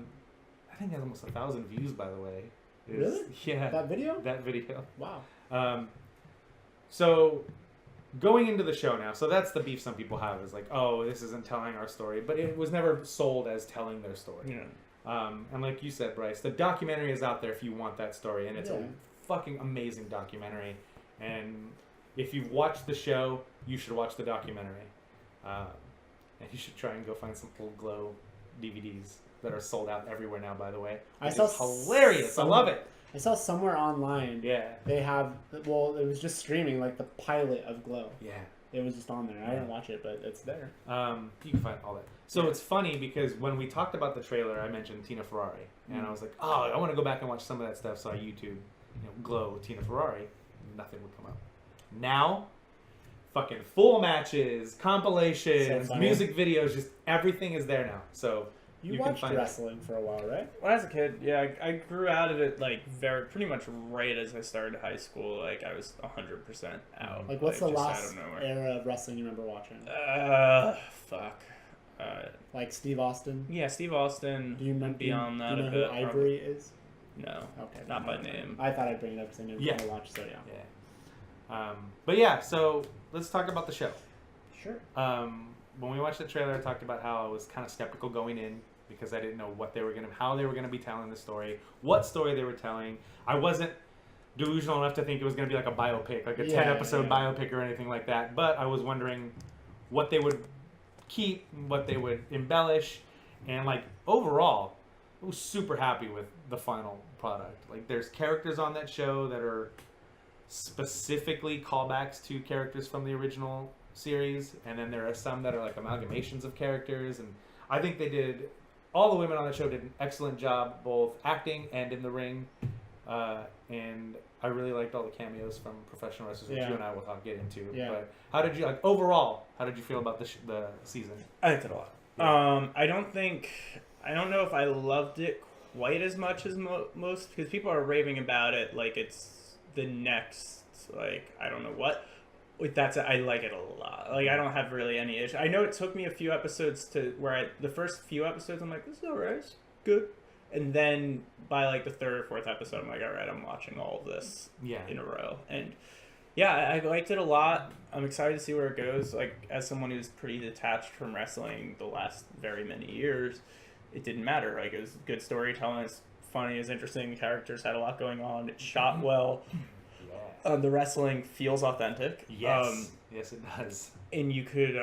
think it has almost 1,000 views, by the way. Really? Yeah. That video? That video. Wow. So going into the show now, so that's the beef some people have is like, oh, this isn't telling our story, but it was never sold as telling their story. Yeah. And like you said, Bryce, the documentary is out there if you want that story, and it's a fucking amazing documentary. And if you've watched the show, you should watch the documentary. And you should try and go find some old Glow DVDs that are sold out everywhere now, by the way. I saw hilarious. I love it. I saw somewhere online. Yeah. They have, well, it was just streaming, like the pilot of Glow. Yeah. It was just on there. I didn't watch it, but it's there. You can find all that. So it's funny because when we talked about the trailer, I mentioned Tina Ferrari. And I was like, oh, I want to go back and watch some of that stuff. So I YouTube, Glow, Tina Ferrari. Nothing would come up. Now, fucking full matches, compilations, music videos, just everything is there now. So you watched wrestling for a while, right? When I was a kid, yeah, I grew out of it like pretty much right as I started high school. Like I was 100% out. Like what's the last era of wrestling you remember watching? Fuck. Like Steve Austin. Yeah, Steve Austin. Do you remember? Beyond that, do you know who Ivory is? No. Okay. Not by name. I thought I'd bring it up because I knew you were watch. So yeah. But yeah, so let's talk about the show. Sure. When we watched the trailer, I talked about how I was kind of skeptical going in because I didn't know how they were gonna be telling the story, what story they were telling. I wasn't delusional enough to think it was gonna be like a biopic, like a 10-episode biopic or anything like that. But I was wondering what they would keep, what they would embellish, and like overall, I was super happy with the final product. Like there's characters on that show that are specifically callbacks to characters from the original series, and then there are some that are like amalgamations of characters, and I think all the women on the show did an excellent job both acting and in the ring, and I really liked all the cameos from professional wrestlers, which you and I will get into. But how did you overall, how did you feel about the season? I liked it a lot. I don't know if I loved it quite as much as most, because people are raving about it like it's the next, like, I don't know what. I like it a lot. Like, I don't have really any issue. I know it took me a few episodes to where the first few episodes I'm like, this is alright, it's good. And then by like the third or fourth episode, I'm like, alright, I'm watching all of this in a row. And yeah, I liked it a lot. I'm excited to see where it goes. Like, as someone who's pretty detached from wrestling the last very many years, it didn't matter. Like, it was good storytelling, it's funny, it's interesting, the characters had a lot going on, it shot well. The wrestling feels authentic. Yes. Yes, it does. And you could,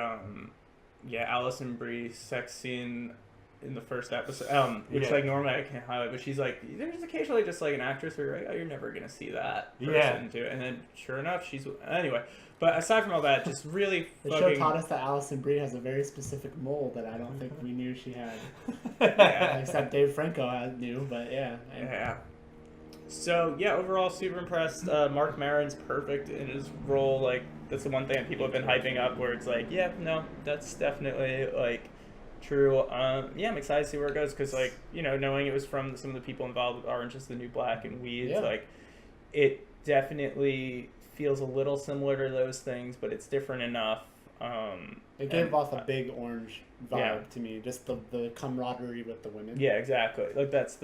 Allison Brie sex scene in the first episode, which like normally I can't highlight, but she's like, there's occasionally just like an actress where you're like, oh, you're never gonna see that person too, and then sure enough, anyway. But aside from all that, just really the show taught us that Allison Brie has a very specific mold that I don't think we knew she had. Except Dave Franco knew, but yeah. So yeah, overall super impressed. Mark Maron's perfect in his role. Like, that's the one thing that people have been hyping up, where it's like, that's definitely like true. I'm excited to see where it goes, because like, knowing it was from some of the people involved with Orange Is the New Black and Weeds, like it definitely feels a little similar to those things, but it's different enough. It gave off a big Orange vibe to me, just the camaraderie with the women. Yeah, exactly. Like that's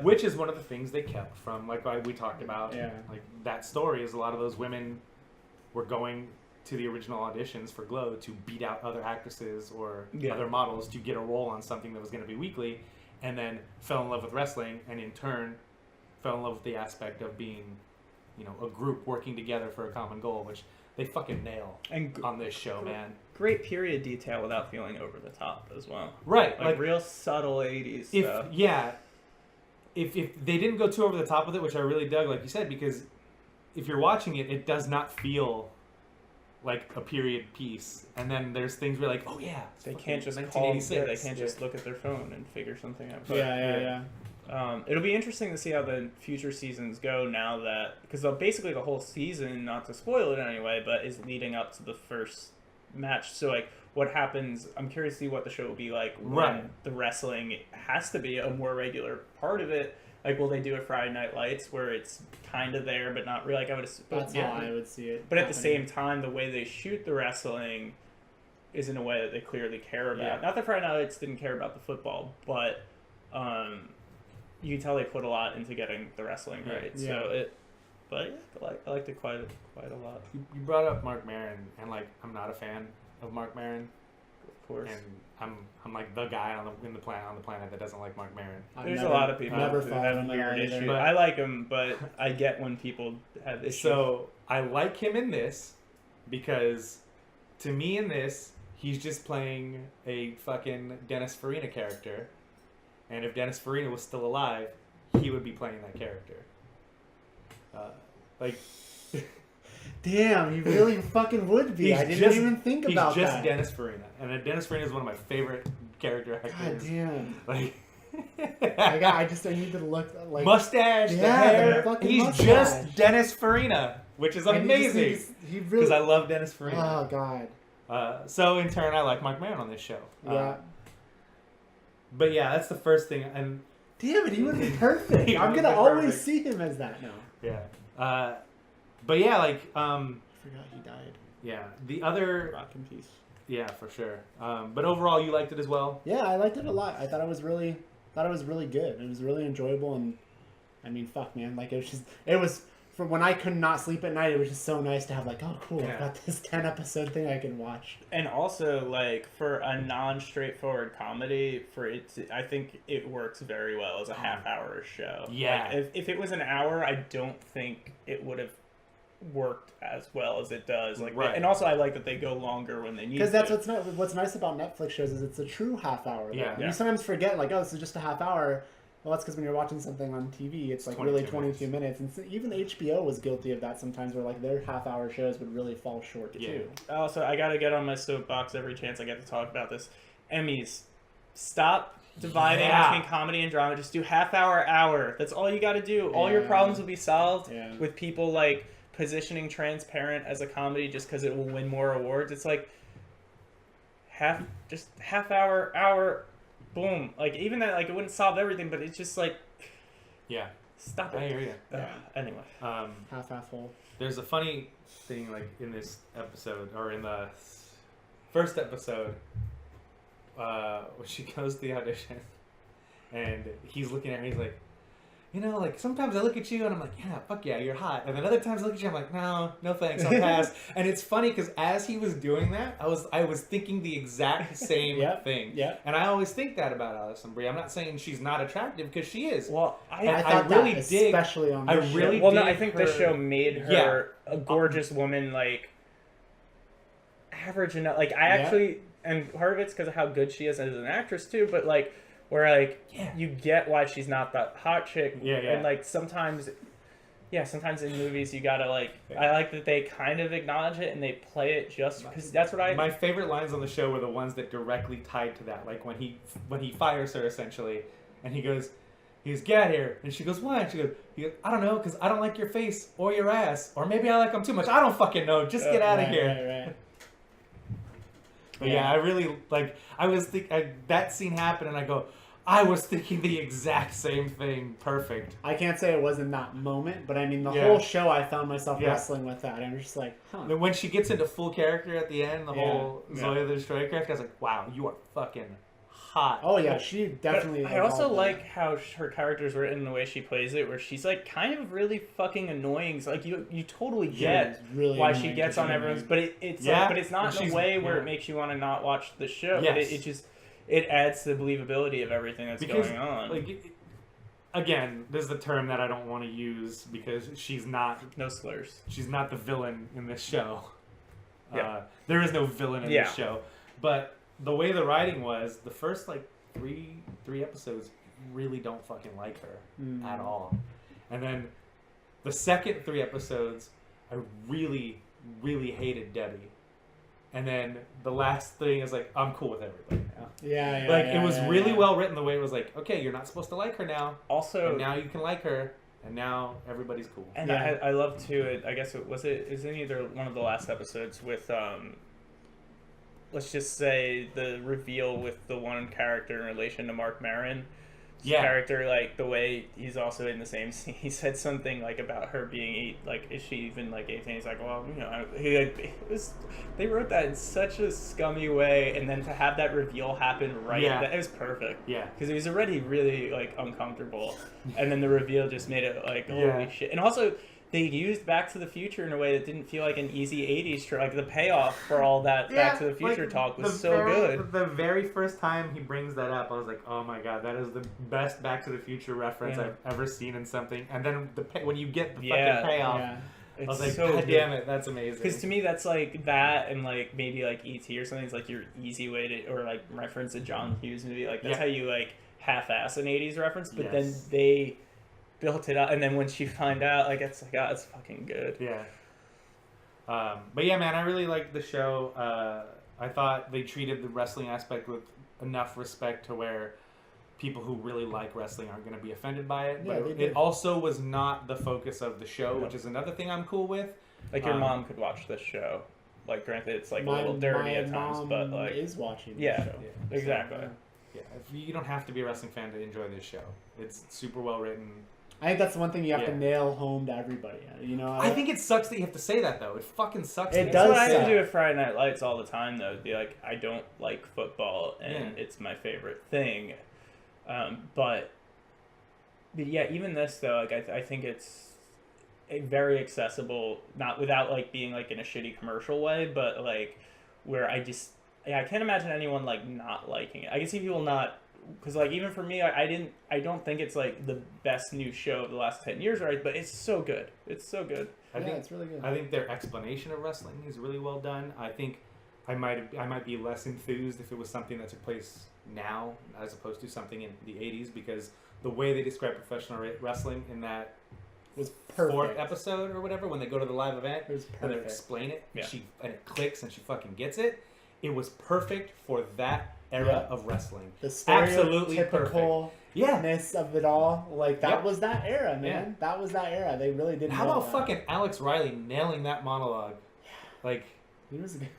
which is one of the things they kept from, like we talked about. Yeah. Like that story is a lot of those women were going to the original auditions for Glow to beat out other actresses or other models to get a role on something that was going to be weekly, and then fell in love with wrestling, and in turn fell in love with the aspect of being, a group working together for a common goal, which they fucking nail on this show, man. Great period detail without feeling over the top as well. Right. Like real subtle 80s stuff. Yeah. If they didn't go too over the top with it, which I really dug, like you said, because if you're watching it, it does not feel like a period piece. And then there's things where like, oh yeah, they can't just they can't just look at their phone and figure something out. But, yeah. It'll be interesting to see how the future seasons go now that, because basically the whole season, not to spoil it anyway, but is leading up to the first match. So like, what happens? I'm curious to see what the show will be like when the wrestling has to be a more regular part of it. Like, will they do a Friday Night Lights where it's kind of there but not really? Like, I would. That's how I would see it. But at the same time, the way they shoot the wrestling is in a way that they clearly care about. Yeah. Not that Friday Night Lights didn't care about the football, but you can tell they put a lot into getting the wrestling right. Yeah. So it. But I liked it quite a lot. You brought up Mark Maron, and like I'm not a fan of Mark Maron, Of course. and I'm like the guy on the planet that doesn't like Mark Maron. There's a lot of people never who followed have him weird either. issues. But- I like him, but I get when people have issues. So I like him in this because, to me, in this he's just playing a fucking Dennis Farina character, and if Dennis Farina was still alive, he would be playing that character. Like, damn, he really fucking would be. I didn't even think about that. He's just Dennis Farina, and Dennis Farina is one of my favorite character actors. God damn. Like, I need to look like mustache, the Yeah, hair. the fucking He's mustache. just Dennis Farina, which is and amazing he because really. I love Dennis Farina. Oh god. So in turn, I like Mark Maron on this show. Yeah. But yeah, that's the first thing, and Damn it, he would be perfect. He I'm would gonna be always perfect. see him as that now. yeah. But yeah, like I forgot he died. yeah, the other rock in peace. yeah for sure. But overall, you liked it as well. Yeah, I liked it a lot. I thought it was really good. It was really enjoyable, and I mean, fuck, man, like it was from when I could not sleep at night. It was just so nice to have like, oh, cool, Yeah. I've got this 10 episode thing I can watch. And also, like, for a non-straightforward comedy, I think it works very well as a half-hour show. Yeah. Like, if it was an hour, I don't think it would have worked as well as it does. Like, Right. and also I like that they go longer when they need to. Because that's what's nice about Netflix shows is it's a true half hour. Yeah. And Yeah. you sometimes forget, like, oh, this is just a half hour. Well, that's because when you're watching something on TV, it's like really 22 minutes. And so even HBO was guilty of that sometimes, where like their half-hour shows would really fall short too. Also, I gotta get on my soapbox every chance I get to talk about this. Emmys, stop dividing between comedy and drama. Just do half-hour. That's all you gotta do. All your problems will be solved with people like positioning Transparent as a comedy just because it will win more awards. It's like half hour, boom. Like, even that, like, it wouldn't solve everything, but it's just like, Yeah, stop it. I hear you. Anyway. Half full. There's a funny thing, like, in this episode, or in the first episode, when she goes to the audition, and he's looking at her, he's like, you know, like, sometimes I look at you and I'm like, yeah, fuck yeah, you're hot. And then other times I look at you, I'm like, no thanks, I'll pass. And it's funny because as he was doing that, I was thinking the exact same thing. Yeah. And I always think that about Alison Brie. I'm not saying she's not attractive, because she is. Well, I thought really that, dig- especially on I this show. really well, no, dig I think her- the show made her a gorgeous woman, like, average enough. Like, I actually, and part of it's because of how good she is as an actress too, but like, where like you get why she's not that hot chick. And like sometimes in movies you gotta like, I like that they kind of acknowledge it and they play it just because that's what My favorite lines on the show were the ones that directly tied to that. Like when he fires her essentially, and he goes, get out of here. And she goes, why? And she goes, I don't know, because I don't like your face or your ass, or maybe I like them too much. I don't fucking know. Just get out of here. Right. But yeah, I really like. I was that scene happened, and I go, I was thinking the exact same thing. Perfect. I can't say it was in that moment, but I mean the whole show I found myself wrestling with that. I'm just like, huh. When she gets into full character at the end, the whole Zoya the Destroyer character, I was like, wow, you are fucking hot. Oh yeah, she definitely. But I also like how her character's written, the way she plays it, where she's like kind of really fucking annoying. So like you totally get really why she gets on everyone's, but it's like, but it's not in a way where it makes you want to not watch the show. Yes. But it just adds to the believability of everything that's going on. Like, again, this is the term that I don't want to use because she's not. No slurs. She's not the villain in this show. Yeah. There is no villain in this show, but the way the writing was, the first like three episodes really don't fucking like her at all, and then the second 3 episodes I really hated Debbie, and then the last thing is like I'm cool with everybody now. It was really well written, the way it was like, okay, you're not supposed to like her now, Also, and now you can like her, and now everybody's cool. And I love too. I guess is in either one of the last episodes with let's just say the reveal with the one character in relation to Mark Maron. Yeah. Character, like the way he's also in the same scene. He said something like about her being like, is she even like 18? He's like, well, you know, they wrote that in such a scummy way, and then to have that reveal happen it was perfect. Yeah, because it was already really like uncomfortable, and then the reveal just made it like holy shit. And also, they used Back to the Future in a way that didn't feel like an easy 80s like the payoff for all that Back to the Future talk was good. The very first time he brings that up, I was like, oh my god, that is the best Back to the Future reference I've ever seen in something. And then when you get the fucking payoff, I was like, so god damn it, that's amazing. Because to me, that's like that and like maybe like E.T. or something is like your easy way to, or like reference a John Hughes movie. Like that's how you like half-ass an 80s reference, but then they built it up, and then once you find out, like it's like, oh, it's fucking good. Yeah. But yeah, man, I really liked the show. I thought they treated the wrestling aspect with enough respect to where people who really like wrestling aren't going to be offended by it. Yeah, but it also was not the focus of the show, which is another thing I'm cool with. Like your mom could watch this show. Like, granted, it's like a little dirty at times, but like is watching. The show. Yeah, exactly. So, yeah, you don't have to be a wrestling fan to enjoy this show. It's super well written. I think that's the one thing you have to nail home to everybody. You know, I think it sucks that you have to say that though. It fucking sucks. It does. That's what I have to do with Friday Night Lights all the time, though. Be like, I don't like football, and it's my favorite thing. But yeah, even this though, like I think it's a very accessible, not without like being like in a shitty commercial way, but like where I can't imagine anyone like not liking it. I can see people not. Because like even for me, I don't think it's like the best new show of the last 10 years, right? But it's so good. It's so good. I think it's really good. I think their explanation of wrestling is really well done. I think I might be less enthused if it was something that took place now as opposed to something in the 80s, because the way they describe professional wrestling in that was perfect. 4th episode or whatever, when they go to the live event and they explain it, and it clicks and she fucking gets it. It was perfect for that era of wrestling. The absolutely stereotypicalness of it all. Like that was that era, man. Yeah. That was that era. They really did. How about fucking Alex Riley nailing that monologue? Like,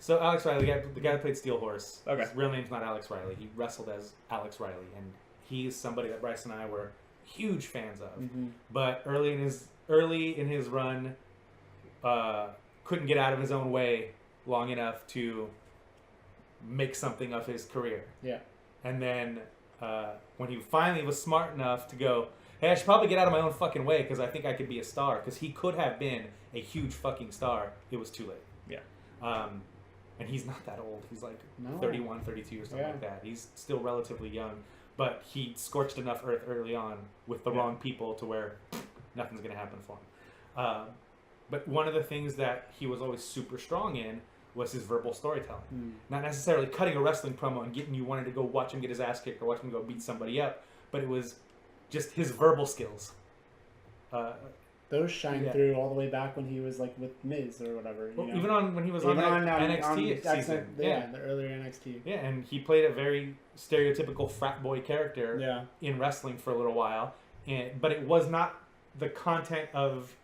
so Alex Riley, the guy that played Steel Horse. Okay. His real name's not Alex Riley. He wrestled as Alex Riley, and he's somebody that Bryce and I were huge fans of. Mm-hmm. But early in his run, couldn't get out of his own way long enough to make something of his career. Yeah. And then when he finally was smart enough to go, hey, I should probably get out of my own fucking way because I think I could be a star, because he could have been a huge fucking star, it was too late. Yeah. And he's not that old. He's like 31, 32 or something like that. He's still relatively young, but he scorched enough earth early on with the wrong people to where nothing's going to happen for him. But one of the things that he was always super strong in was his verbal storytelling. Not necessarily cutting a wrestling promo and getting you wanted to go watch him get his ass kicked or watch him go beat somebody up, but it was just his verbal skills. Those shine through all the way back when he was like with Miz or whatever. Well, even when he was on NXT season. The earlier NXT. Yeah, and he played a very stereotypical frat boy character in wrestling for a little while, but it was not the content of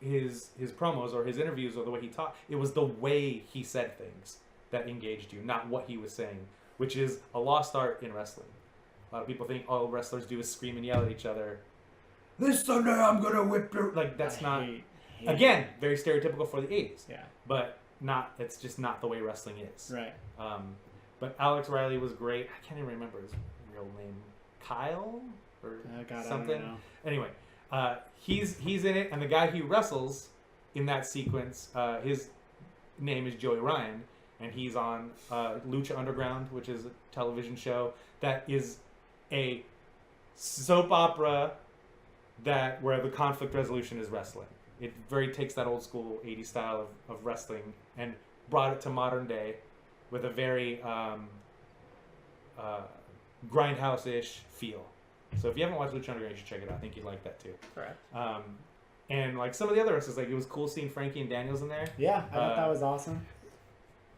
his promos or his interviews or the way he talked. It was the way he said things that engaged you, not what he was saying, which is a lost art in wrestling. A lot of people think all wrestlers do is scream and yell at each other. This Sunday I'm gonna whip your... Like, that's not... Again, very stereotypical for the 80s. Yeah. But not... It's just not the way wrestling is. Right. But Alex Riley was great. I can't even remember his real name. Kyle? Or something? I don't know. Anyway. He's in it, and the guy he wrestles in that sequence, his name is Joey Ryan, and he's on Lucha Underground, which is a television show that is a soap opera where the conflict resolution is wrestling. It very takes that old school 80s style of wrestling and brought it to modern day with a very grindhouse-ish feel. So if you haven't watched Lucha Underground, you should check it out. I think you'd like that too. Correct. And like some of the other wrestlers, like it was cool seeing Frankie and Daniels in there. Yeah, I thought that was awesome.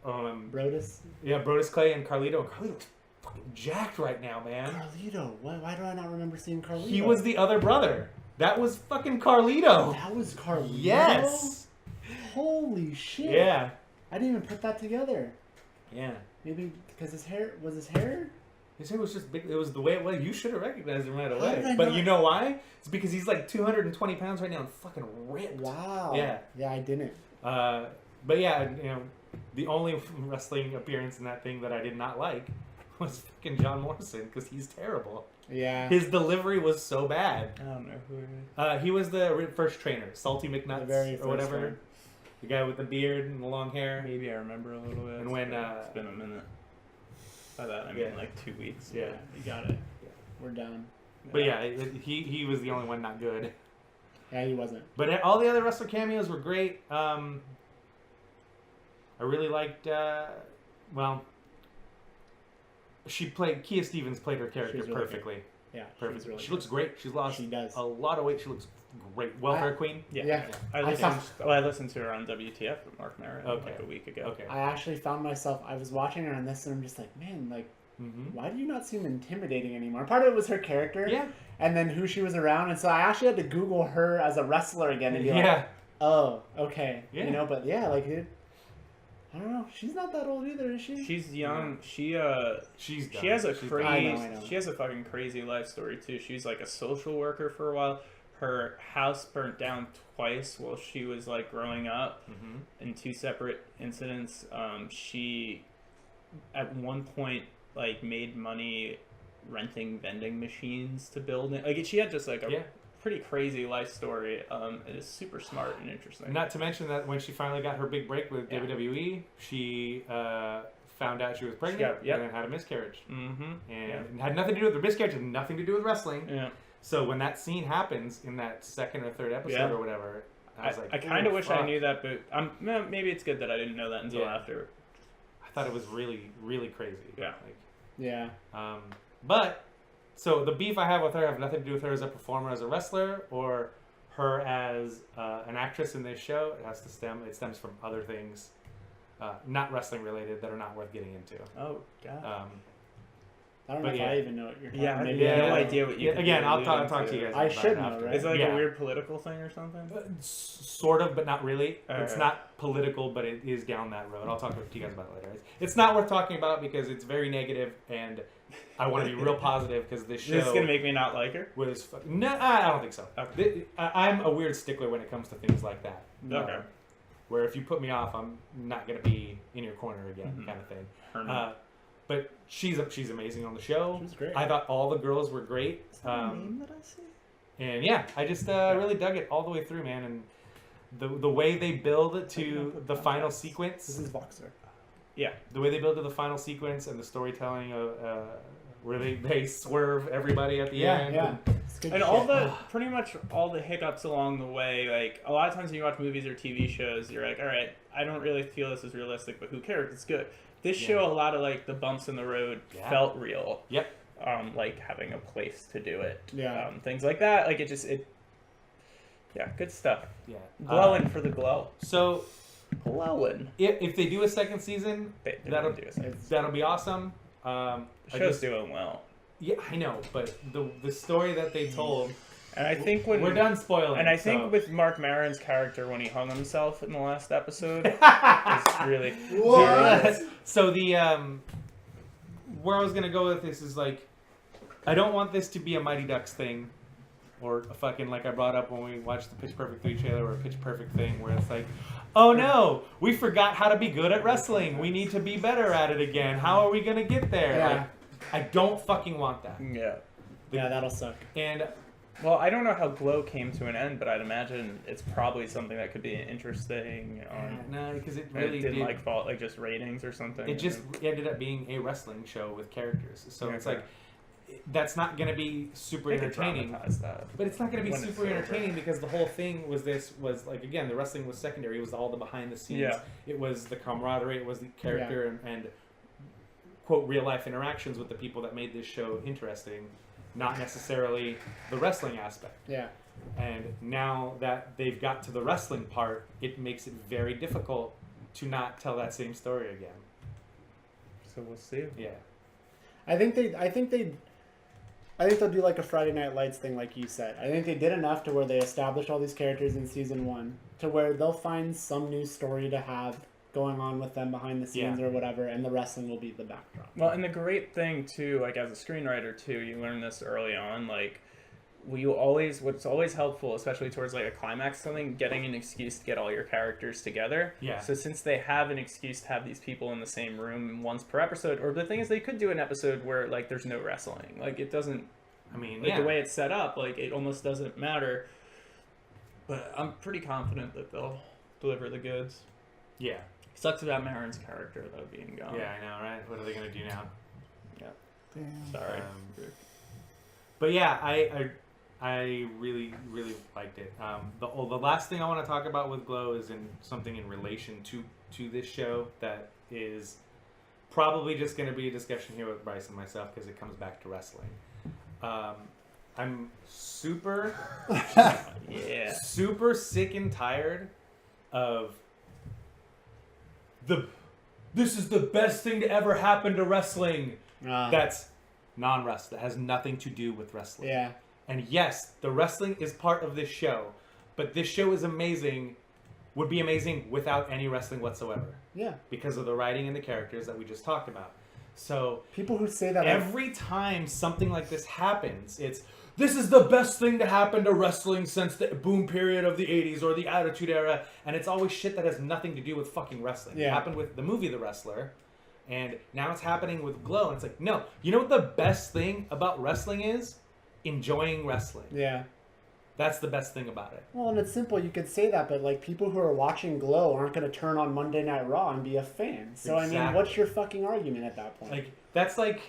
Brodus. Yeah, Brodus Clay and Carlito. Carlito's fucking jacked right now, man. Carlito? Why do I not remember seeing Carlito? He was the other brother. That was fucking Carlito. That was Carlito? Yes. Holy shit. Yeah. I didn't even put that together. Yeah. Maybe because his hair was his hair. His hair was just big. It was the way it was. You should have recognized him right did away. I But not? you know why? It's because he's like 220 pounds right now and fucking ripped. Wow. Yeah. Yeah, I didn't. But yeah, you know, the only wrestling appearance in that thing that I did not like was fucking John Morrison because he's terrible. Yeah. His delivery was so bad. I don't know who it is. He was the first trainer, Salty The McNuts very or first whatever. one. The guy with the beard and the long hair. Maybe I remember a little bit. And when, it's been a minute. By that I mean Yeah. like 2 weeks. Yeah. You got it. We're done. But yeah, he was the only one not good. Yeah, he wasn't. But all the other wrestler cameos were great. I really liked, Kia Stevens played her character She's really perfectly. Yeah, Perfect. she's really She looks great. She's lost She does. a lot of weight. She looks great. Welfare Queen. Yeah. I listened to her on WTF with Mark Maron like a week ago. Okay. I actually found myself. I was watching her on this, and I'm just like, man, like, why do you not seem intimidating anymore? Part of it was her character, Yeah. and then who she was around, and so I actually had to Google her as a wrestler again and be like, Yeah. oh, okay, Yeah. you know. But yeah, like, dude, I don't know. She's not that old either, is she? She's young. She's She has a She's crazy. I know. She has a fucking crazy life story too. She's like a social worker for a while. Her house burnt down twice while she was like growing up in 2 separate incidents. She at one point like made money renting vending machines to build it. Like she had just like a pretty crazy life story. It is super smart and interesting. Not to mention that when she finally got her big break with WWE, she found out she was pregnant and then had a miscarriage. And had nothing to do with the miscarriage, had nothing to do with wrestling. Yeah. So when that scene happens in that second or third episode or whatever, I was like, I kind of wish I knew that, but maybe it's good that I didn't know that until after. I thought it was really, really crazy. Yeah. Yeah. But so the beef I have with her have nothing to do with her as a performer, as a wrestler, or her as an actress in this show. It stems from other things, not wrestling related, that are not worth getting into. Oh God. I don't know if I even know what you're talking about. Maybe I have no idea what you. Again, I'll talk to you guys. I about should it know, after. right? Is it like a weird political thing or something? Sort of, but not really. It's not political, but it is down that road. I'll talk to you guys about it later. It's not worth talking about because it's very negative, and I want to be real positive because this show. This is gonna make me not like her. No, I don't think so. Okay. I'm a weird stickler when it comes to things like that. Okay. Where if you put me off, I'm not gonna be in your corner again, kind of thing. But she's amazing on the show. She's great. I thought all the girls were great. Is that a name that I see? And yeah, I just really dug it all the way through, man. And the way they build to the final sequence. This is Voxer. Yeah. The way they build to the final sequence and the storytelling of where they swerve everybody at the end. Yeah. And all the pretty much all the hiccups along the way, like a lot of times when you watch movies or TV shows, you're like, all right, I don't really feel this is realistic, but who cares? It's good. This show, a lot of like the bumps in the road felt real. Yep. Like having a place to do it. Yeah. Things like that. Like good stuff. Yeah. Glowing for the glow. So Glowing. if they do a second season, that'll be awesome. The show's doing well. Yeah, I know, but the story that they told. And I think when we're done spoiling. And I think with Mark Maron's character when he hung himself in the last episode, it's really. What? So the where I was gonna go with this is like, I don't want this to be a Mighty Ducks thing, or a fucking like I brought up when we watched the Pitch Perfect 3 trailer, or a Pitch Perfect thing where it's like, oh no, we forgot how to be good at wrestling. We need to be better at it again. How are we gonna get there? Yeah. Like, I don't fucking want that. Yeah. Yeah, that'll suck. And well, I don't know how G.L.O.W. came to an end, but I'd imagine it's probably something that could be interesting. No, because it really didn't like fall like just ratings or something. It just ended up being a wrestling show with characters. So it's like that's not going to be super entertaining. But it's not going to be super entertaining because the whole thing was like, again, the wrestling was secondary. It was all the behind the scenes. Yeah. It was the camaraderie. It was the character and quote real life interactions with the people that made this show interesting. Not necessarily the wrestling aspect. Yeah. And now that they've got to the wrestling part, it makes it very difficult to not tell that same story again. So we'll see. Yeah. I think they'll do like a Friday Night Lights thing, like you said. I think they did enough to where they established all these characters in season 1 to where they'll find some new story to have going on with them behind the scenes or whatever, and the wrestling will be the backdrop. Well, and the great thing too, like as a screenwriter too, you learn this early on, like what's always helpful, especially towards like a climax or something, getting an excuse to get all your characters together. Yeah. So since they have an excuse to have these people in the same room once per episode, or the thing is they could do an episode where like there's no wrestling. Like it doesn't, I mean, like the way it's set up, like it almost doesn't matter. But I'm pretty confident that they'll deliver the goods. Yeah. Sucks about Marin's character though being gone. Yeah, I know, right? What are they gonna do now? Yeah. Damn. Sorry. But yeah, I really liked it. The last thing I want to talk about with G.L.O.W. is something in relation to this show that is probably just going to be a discussion here with Bryce and myself because it comes back to wrestling. I'm super sick and tired of this is the best thing to ever happen to wrestling. That's non-wrestling. That has nothing to do with wrestling. Yeah. And yes, the wrestling is part of this show, but this show is would be amazing without any wrestling whatsoever. Yeah. Because of the writing and the characters that we just talked about. So people who say that every time something like this happens, this is the best thing to happen to wrestling since the boom period of the 80s or the Attitude Era, and it's always shit that has nothing to do with fucking wrestling. Yeah. It happened with the movie The Wrestler, and now it's happening with G.L.O.W., and it's like, no, you know what the best thing about wrestling is? Enjoying wrestling. Yeah. That's the best thing about it. Well, and it's simple. You could say that, but like people who are watching G.L.O.W. aren't going to turn on Monday Night Raw and be a fan. So Exactly. I mean, what's your fucking argument at that point? Like that's like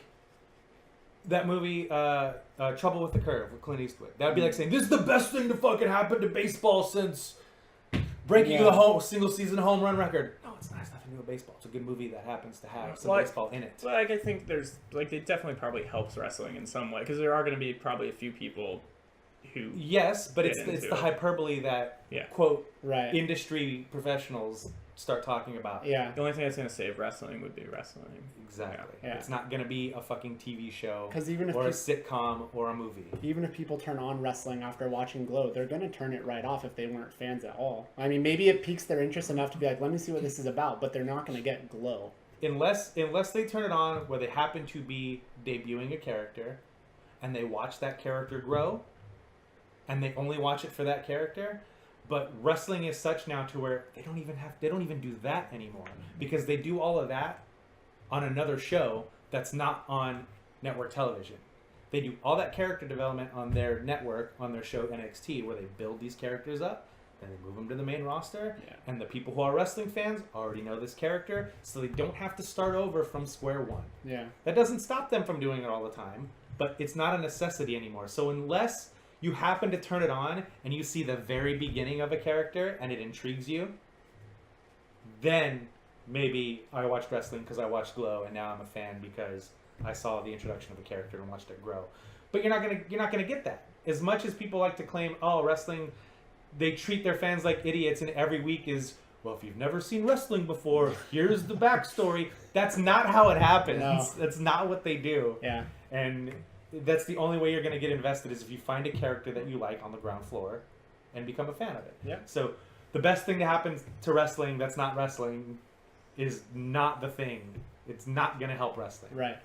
that movie Trouble with the Curve with Clint Eastwood. That would be like saying this is the best thing to fucking happen to baseball since breaking the single season home run record. No, it's not. It's nothing to do with baseball. It's a good movie that happens to have some baseball in it. Like I think there's like it definitely probably helps wrestling in some way because there are going to be probably a few people who but it's the hyperbole that quote industry professionals start talking about. Yeah. The only thing that's going to save wrestling would be wrestling. Exactly. Yeah. It's not going to be a fucking TV show a sitcom or a movie. Even if people turn on wrestling after watching G.L.O.W., they're going to turn it right off if they weren't fans at all. I mean, maybe it piques their interest enough to be like, let me see what this is about, but they're not going to get G.L.O.W. Unless they turn it on where they happen to be debuting a character and they watch that character grow and they only watch it for that character. But wrestling is such now to where they don't even do that anymore because they do all of that on another show that's not on network television. They do all that character development on their network, on their show NXT, where they build these characters up, then they move them to the main roster, and the people who are wrestling fans already know this character, so they don't have to start over from square one. Yeah. That doesn't stop them from doing it all the time, but it's not a necessity anymore. So unless you happen to turn it on and you see the very beginning of a character and it intrigues you, then maybe I watched wrestling because I watched G.L.O.W. and now I'm a fan because I saw the introduction of a character and watched it grow. But you're not gonna get that. As much as people like to claim, oh, wrestling, they treat their fans like idiots and every week is, well, if you've never seen wrestling before, here's the backstory. That's not how it happens. No. That's not what they do. Yeah. And that's the only way you're going to get invested is if you find a character that you like on the ground floor and become a fan of it. Yeah. So the best thing to happen to wrestling that's not wrestling is not the thing. It's not going to help wrestling. Right.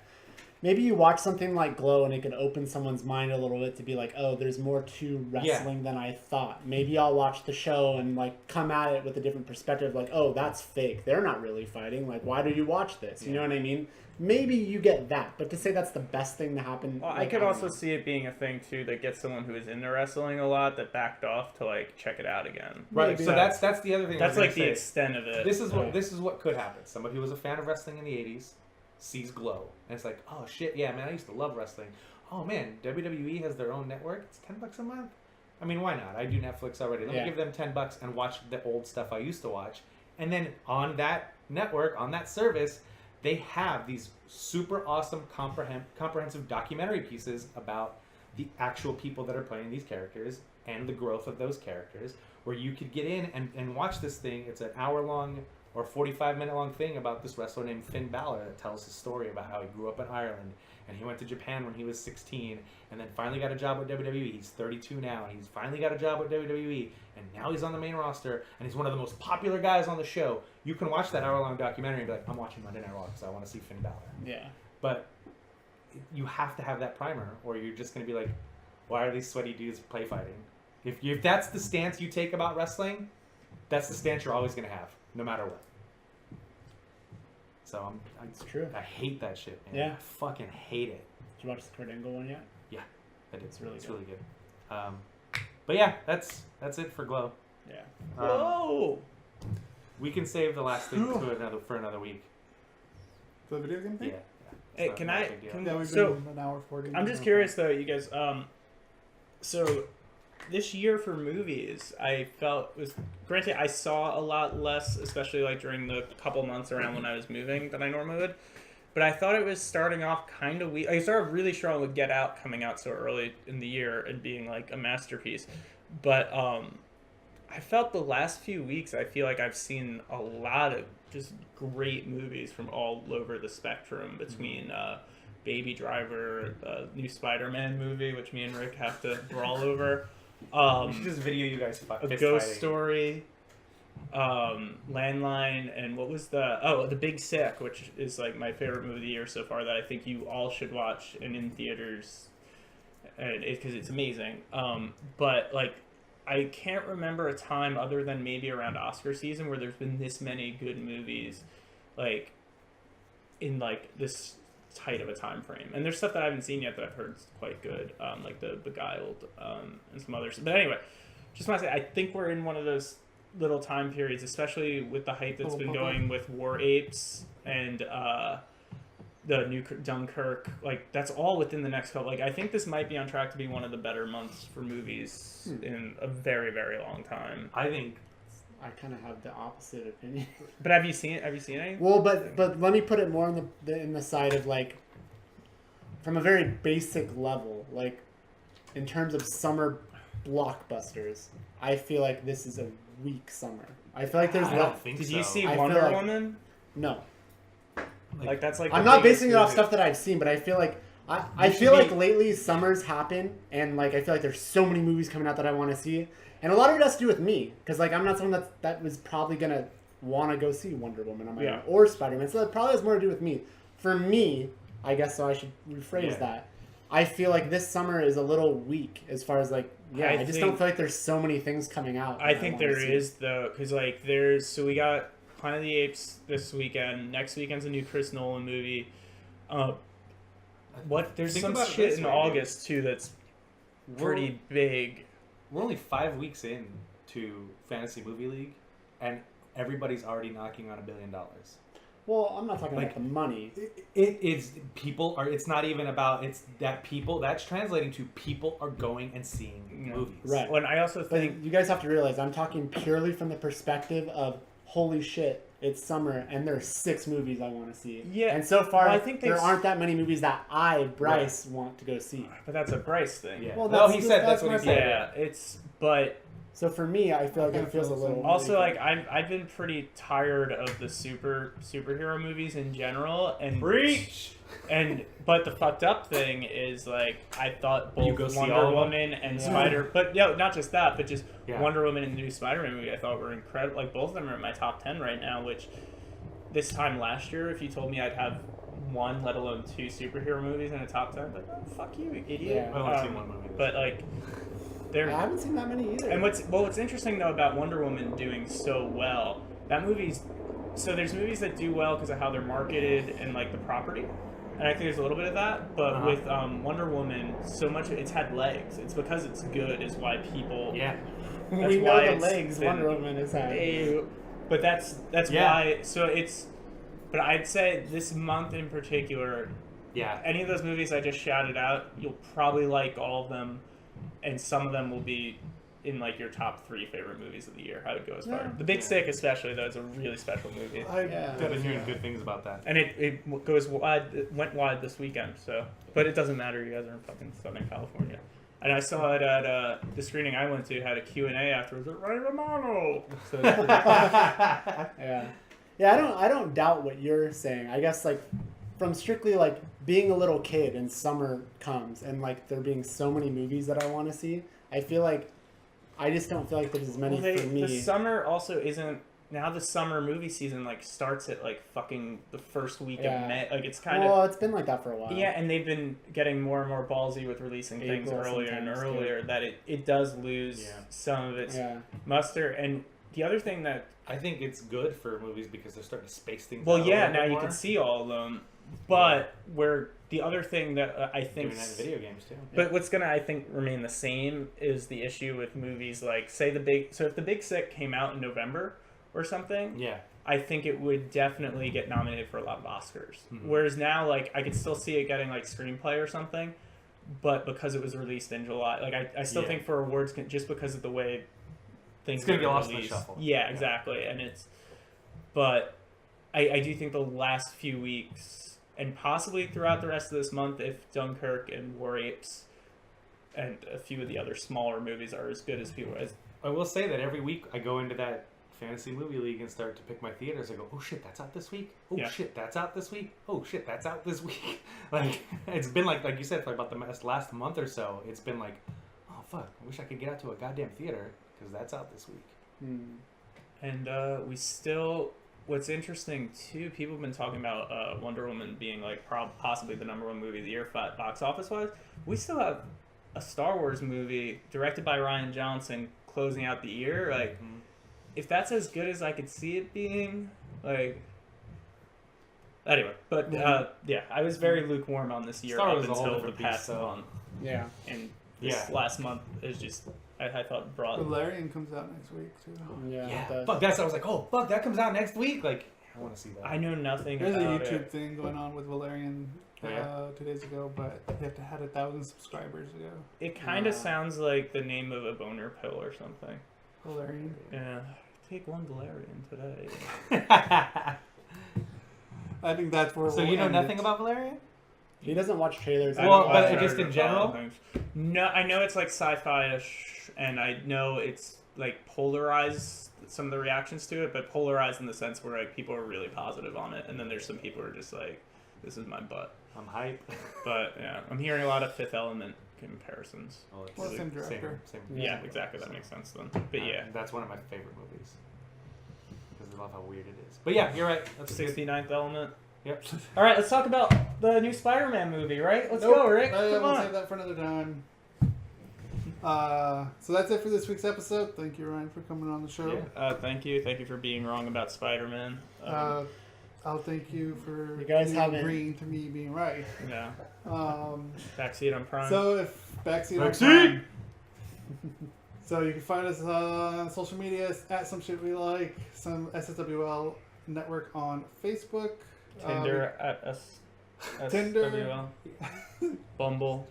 Maybe you watch something like G.L.O.W. and it could open someone's mind a little bit to be like, oh, there's more to wrestling than I thought. Maybe I'll watch the show and like come at it with a different perspective, like, oh, that's fake. They're not really fighting. Like, why do you watch this? You know what I mean? Maybe you get that, but to say that's the best thing to happen. Well, I could also see it being a thing too that gets someone who is into wrestling a lot that backed off to like check it out again. Right. So that's the other thing. That's like the extent of it. This is what could happen. Somebody who was a fan of wrestling in the 80s sees G.L.O.W. and it's like, oh shit, yeah, man, I used to love wrestling. Oh man, WWE has their own network. It's $10 a month. I mean, why not? I do Netflix already. Let me give them $10 and watch the old stuff I used to watch. And then on that network, on that service, they have these super awesome comprehensive documentary pieces about the actual people that are playing these characters and the growth of those characters, where you could get in and watch this thing. It's an hour-long or a 45-minute long thing about this wrestler named Finn Balor that tells his story about how he grew up in Ireland and he went to Japan when he was 16 and then finally got a job with WWE. He's 32 now and he's finally got a job with WWE and now he's on the main roster and he's one of the most popular guys on the show. You can watch that hour-long documentary and be like, I'm watching Monday Night Raw because I want to see Finn Balor. Yeah. But you have to have that primer or you're just going to be like, why are these sweaty dudes play fighting? If that's the stance you take about wrestling, that's the stance you're always going to have, no matter what. So it's true. I hate that shit, man. Yeah. I fucking hate it. Did you watch the Kurt Angle one yet? Yeah, I did. It's really good. But yeah, that's it for Glow. Yeah. Whoa! We can save the last thing for another week. The video game thing? Yeah. Hey, can I? Yeah, we've So been an hour 40. I'm just curious though, you guys. So this year for movies, I felt was granted I saw a lot less, especially like during the couple months around when I was moving than I normally would. But I thought it was starting off kind of weak. I started really strong with Get Out coming out so early in the year and being like a masterpiece. But I felt the last few weeks, I feel like I've seen a lot of just great movies from all over the spectrum between Baby Driver, new Spider-Man movie, which me and Rick have to brawl over. We should just video you guys A Ghost Story, Landline, and what was The Big Sick, which is like my favorite movie of the year so far that I think you all should watch and in theaters, because it's amazing. But like, I can't remember a time other than maybe around Oscar season where there's been this many good movies, like in like this tight of a time frame. And there's stuff that I haven't seen yet that I've heard is quite good, like The Beguiled, and some others. But anyway, just want to say I think we're in one of those little time periods, especially with the hype that's been going with War Apes and the new Dunkirk. Like that's all within the next couple. Like I think this might be on track to be one of the better months for movies in a very, very long time. I think I kind of have the opposite opinion. But have you seen any? Well, but let me put it more in the side of like, from a very basic level, like in terms of summer blockbusters, I feel like this is a weak summer. I feel like there's. I don't think Did so. you see I Wonder feel like- Woman? No, Like that's like I'm the not biggest basing it off movie. stuff that I've seen, but I feel like I You should feel like be- lately summers happen, and like I feel like there's so many movies coming out that I want to see, and a lot of it has to do with me, because like I'm not someone that was probably gonna want to go see Wonder Woman on my own or Spider-Man, so that probably has more to do with me. For me, I guess so. I should rephrase that. I feel like this summer is a little weak as far as like I just don't feel like there's so many things coming out. I think there is though, because like we got Planet of the Apes this weekend. Next weekend's a new Chris Nolan movie. There's Think some about it shit this in way, August too that's pretty big. We're only 5 weeks in to Fantasy Movie League, and everybody's already knocking on $1 billion. Well, I'm not talking about the money. It's not even about that's translating to people are going and seeing movies. Right. Well, and I also think But you guys have to realize I'm talking purely from the perspective of holy shit, it's summer and there's 6 movies I want to see. Yeah. And so far, Well, I think there aren't that many movies that Bryce, want to go see. but that's a Bryce thing. Yeah. Well, That's what he said. Yeah, but So for me, I feel like it feels a little. also like I've been pretty tired of the superhero movies in general and Preach. But the fucked up thing is like I thought You go both see all Wonder of them? Woman and Spider, but not just that, but just Yeah. Wonder Woman and the new Spider-Man movie I thought were incredible. Like both of them are in my top 10 right now. Which this time last year, if you told me I'd have 1, let alone 2 superhero movies in a top 10, I'd be like, oh, fuck you, idiot. Yeah. I've only seen one movie. But like. I haven't seen that many either. And what's interesting though about Wonder Woman doing so well, that movie's so there's movies that do well because of how they're marketed and like the property, and I think there's a little bit of that. But with Wonder Woman, so much it's had legs. It's because it's good is why people. Yeah. That's we why know the it's legs been- Wonder Woman has had. But that's Yeah. why. So it's. But I'd say this month in particular, Yeah. any of those movies I just shouted out, you'll probably like all of them. And some of them will be in like your top 3 favorite movies of the year. I would go as far. Yeah. The Big Sick, especially, though, is a really special movie. I've been hearing good things about that. And it goes wide. It went wide this weekend. So, but it doesn't matter. You guys are in fucking Southern California. And I saw it at the screening I went to. Had a Q&A afterwards with Ray Romano. So it's pretty cool. Yeah. Yeah, I don't doubt what you're saying. I guess like from strictly like being a little kid and summer comes and like there being so many movies that I want to see, I feel like I just don't feel like there's as many for me. The summer also isn't. Now the summer movie season like starts at like fucking the first week of May. Like it's kind of. Well, it's been like that for a while. Yeah, and they've been getting more and more ballsy with releasing things earlier and earlier. That it does lose some of its muster. And the other thing that I think it's good for movies because they're starting to space things. Well, out yeah, a now bit you more. can see all of them. But where the other thing that I think doing that in video games too. But what's gonna I think remain the same is the issue with movies like say if the Big Sick came out in November or something, I think it would definitely get nominated for a lot of Oscars. Mm-hmm. Whereas now, like, I could still see it getting like screenplay or something, but because it was released in July, like I still think for awards just because of the way things it's gonna are get lost released. in the shuffle. Yeah, exactly, and but I do think the last few weeks and possibly throughout the rest of this month, if Dunkirk and War Apes and a few of the other smaller movies are as good as people as. I will say that every week I go into that fantasy movie league and start to pick my theaters. I go, oh shit, that's out this week. Oh shit, that's out this week. Oh shit, that's out this week. Like it's been like you said for about the last month or so. It's been like, oh fuck, I wish I could get out to a goddamn theater because that's out this week. And we still. What's interesting too, people have been talking about Wonder Woman being like possibly the #1 movie of the year box office wise. We still have a Star Wars movie directed by Rian Johnson closing out the year. Like. If that's as good as I could see it being, like... Anyway, but, I was very lukewarm on this year Star up Wars until the past month. Yeah. And this last month is just, I thought brought... Valerian comes out next week, too. Yeah. Fuck, I was like, oh, fuck, that comes out next week? Like, I want to see that. I know nothing There's about a YouTube thing going on with Valerian 2 days ago, but you have to have 1,000 subscribers ago. It kind of sounds like the name of a boner pill or something. Valerian? Yeah. Take one Valerian today. I think that's where. So you know nothing about Valerian? He doesn't watch trailers. Well, but just in general. No, I know it's like sci-fi-ish, and I know it's like polarized. Some of the reactions to it, but polarized in the sense where like people are really positive on it, and then there's some people who are just like, "This is my butt." I'm hype. But yeah, I'm hearing a lot of Fifth Element comparisons. Oh, it's well, same director. Same. Yeah, exactly. That makes sense then. But yeah, that's one of my favorite movies because I love how weird it is. But yeah, you're right. That's 69th Element. Yep. All right, let's talk about the new Spider-Man movie. Right? Let's go, Rick. Come we'll on. save that for another time. So that's it for this week's episode. Thank you, Ryan, for coming on the show. Yeah. Thank you for being wrong about Spider-Man. I'll thank you for agreeing to me being right. Yeah. Backseat on Prime. So if Backseat on Prime. So you can find us on social media at Some Shit We Like, some SSWL network on Facebook. Tinder at Tinder. Bumble.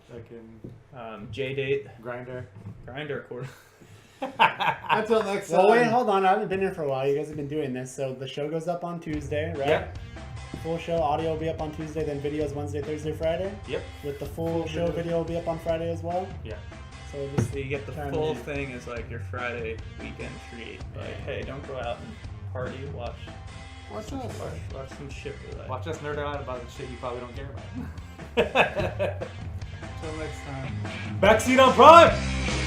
JDate. Grindr, of course. Until next time. Well, wait, hold on. I haven't been here for a while. You guys have been doing this. So the show goes up on Tuesday, right? Yep. Full show audio will be up on Tuesday, then videos Wednesday, Thursday, Friday. Yep. With the full show video will be up on Friday as well. Yeah. So just you get the full thing as like your Friday weekend treat. Like, hey, don't go out and party. Watch some shit we like. Watch us nerd out about the shit you probably don't care about. Until next time. Backseat on Prime!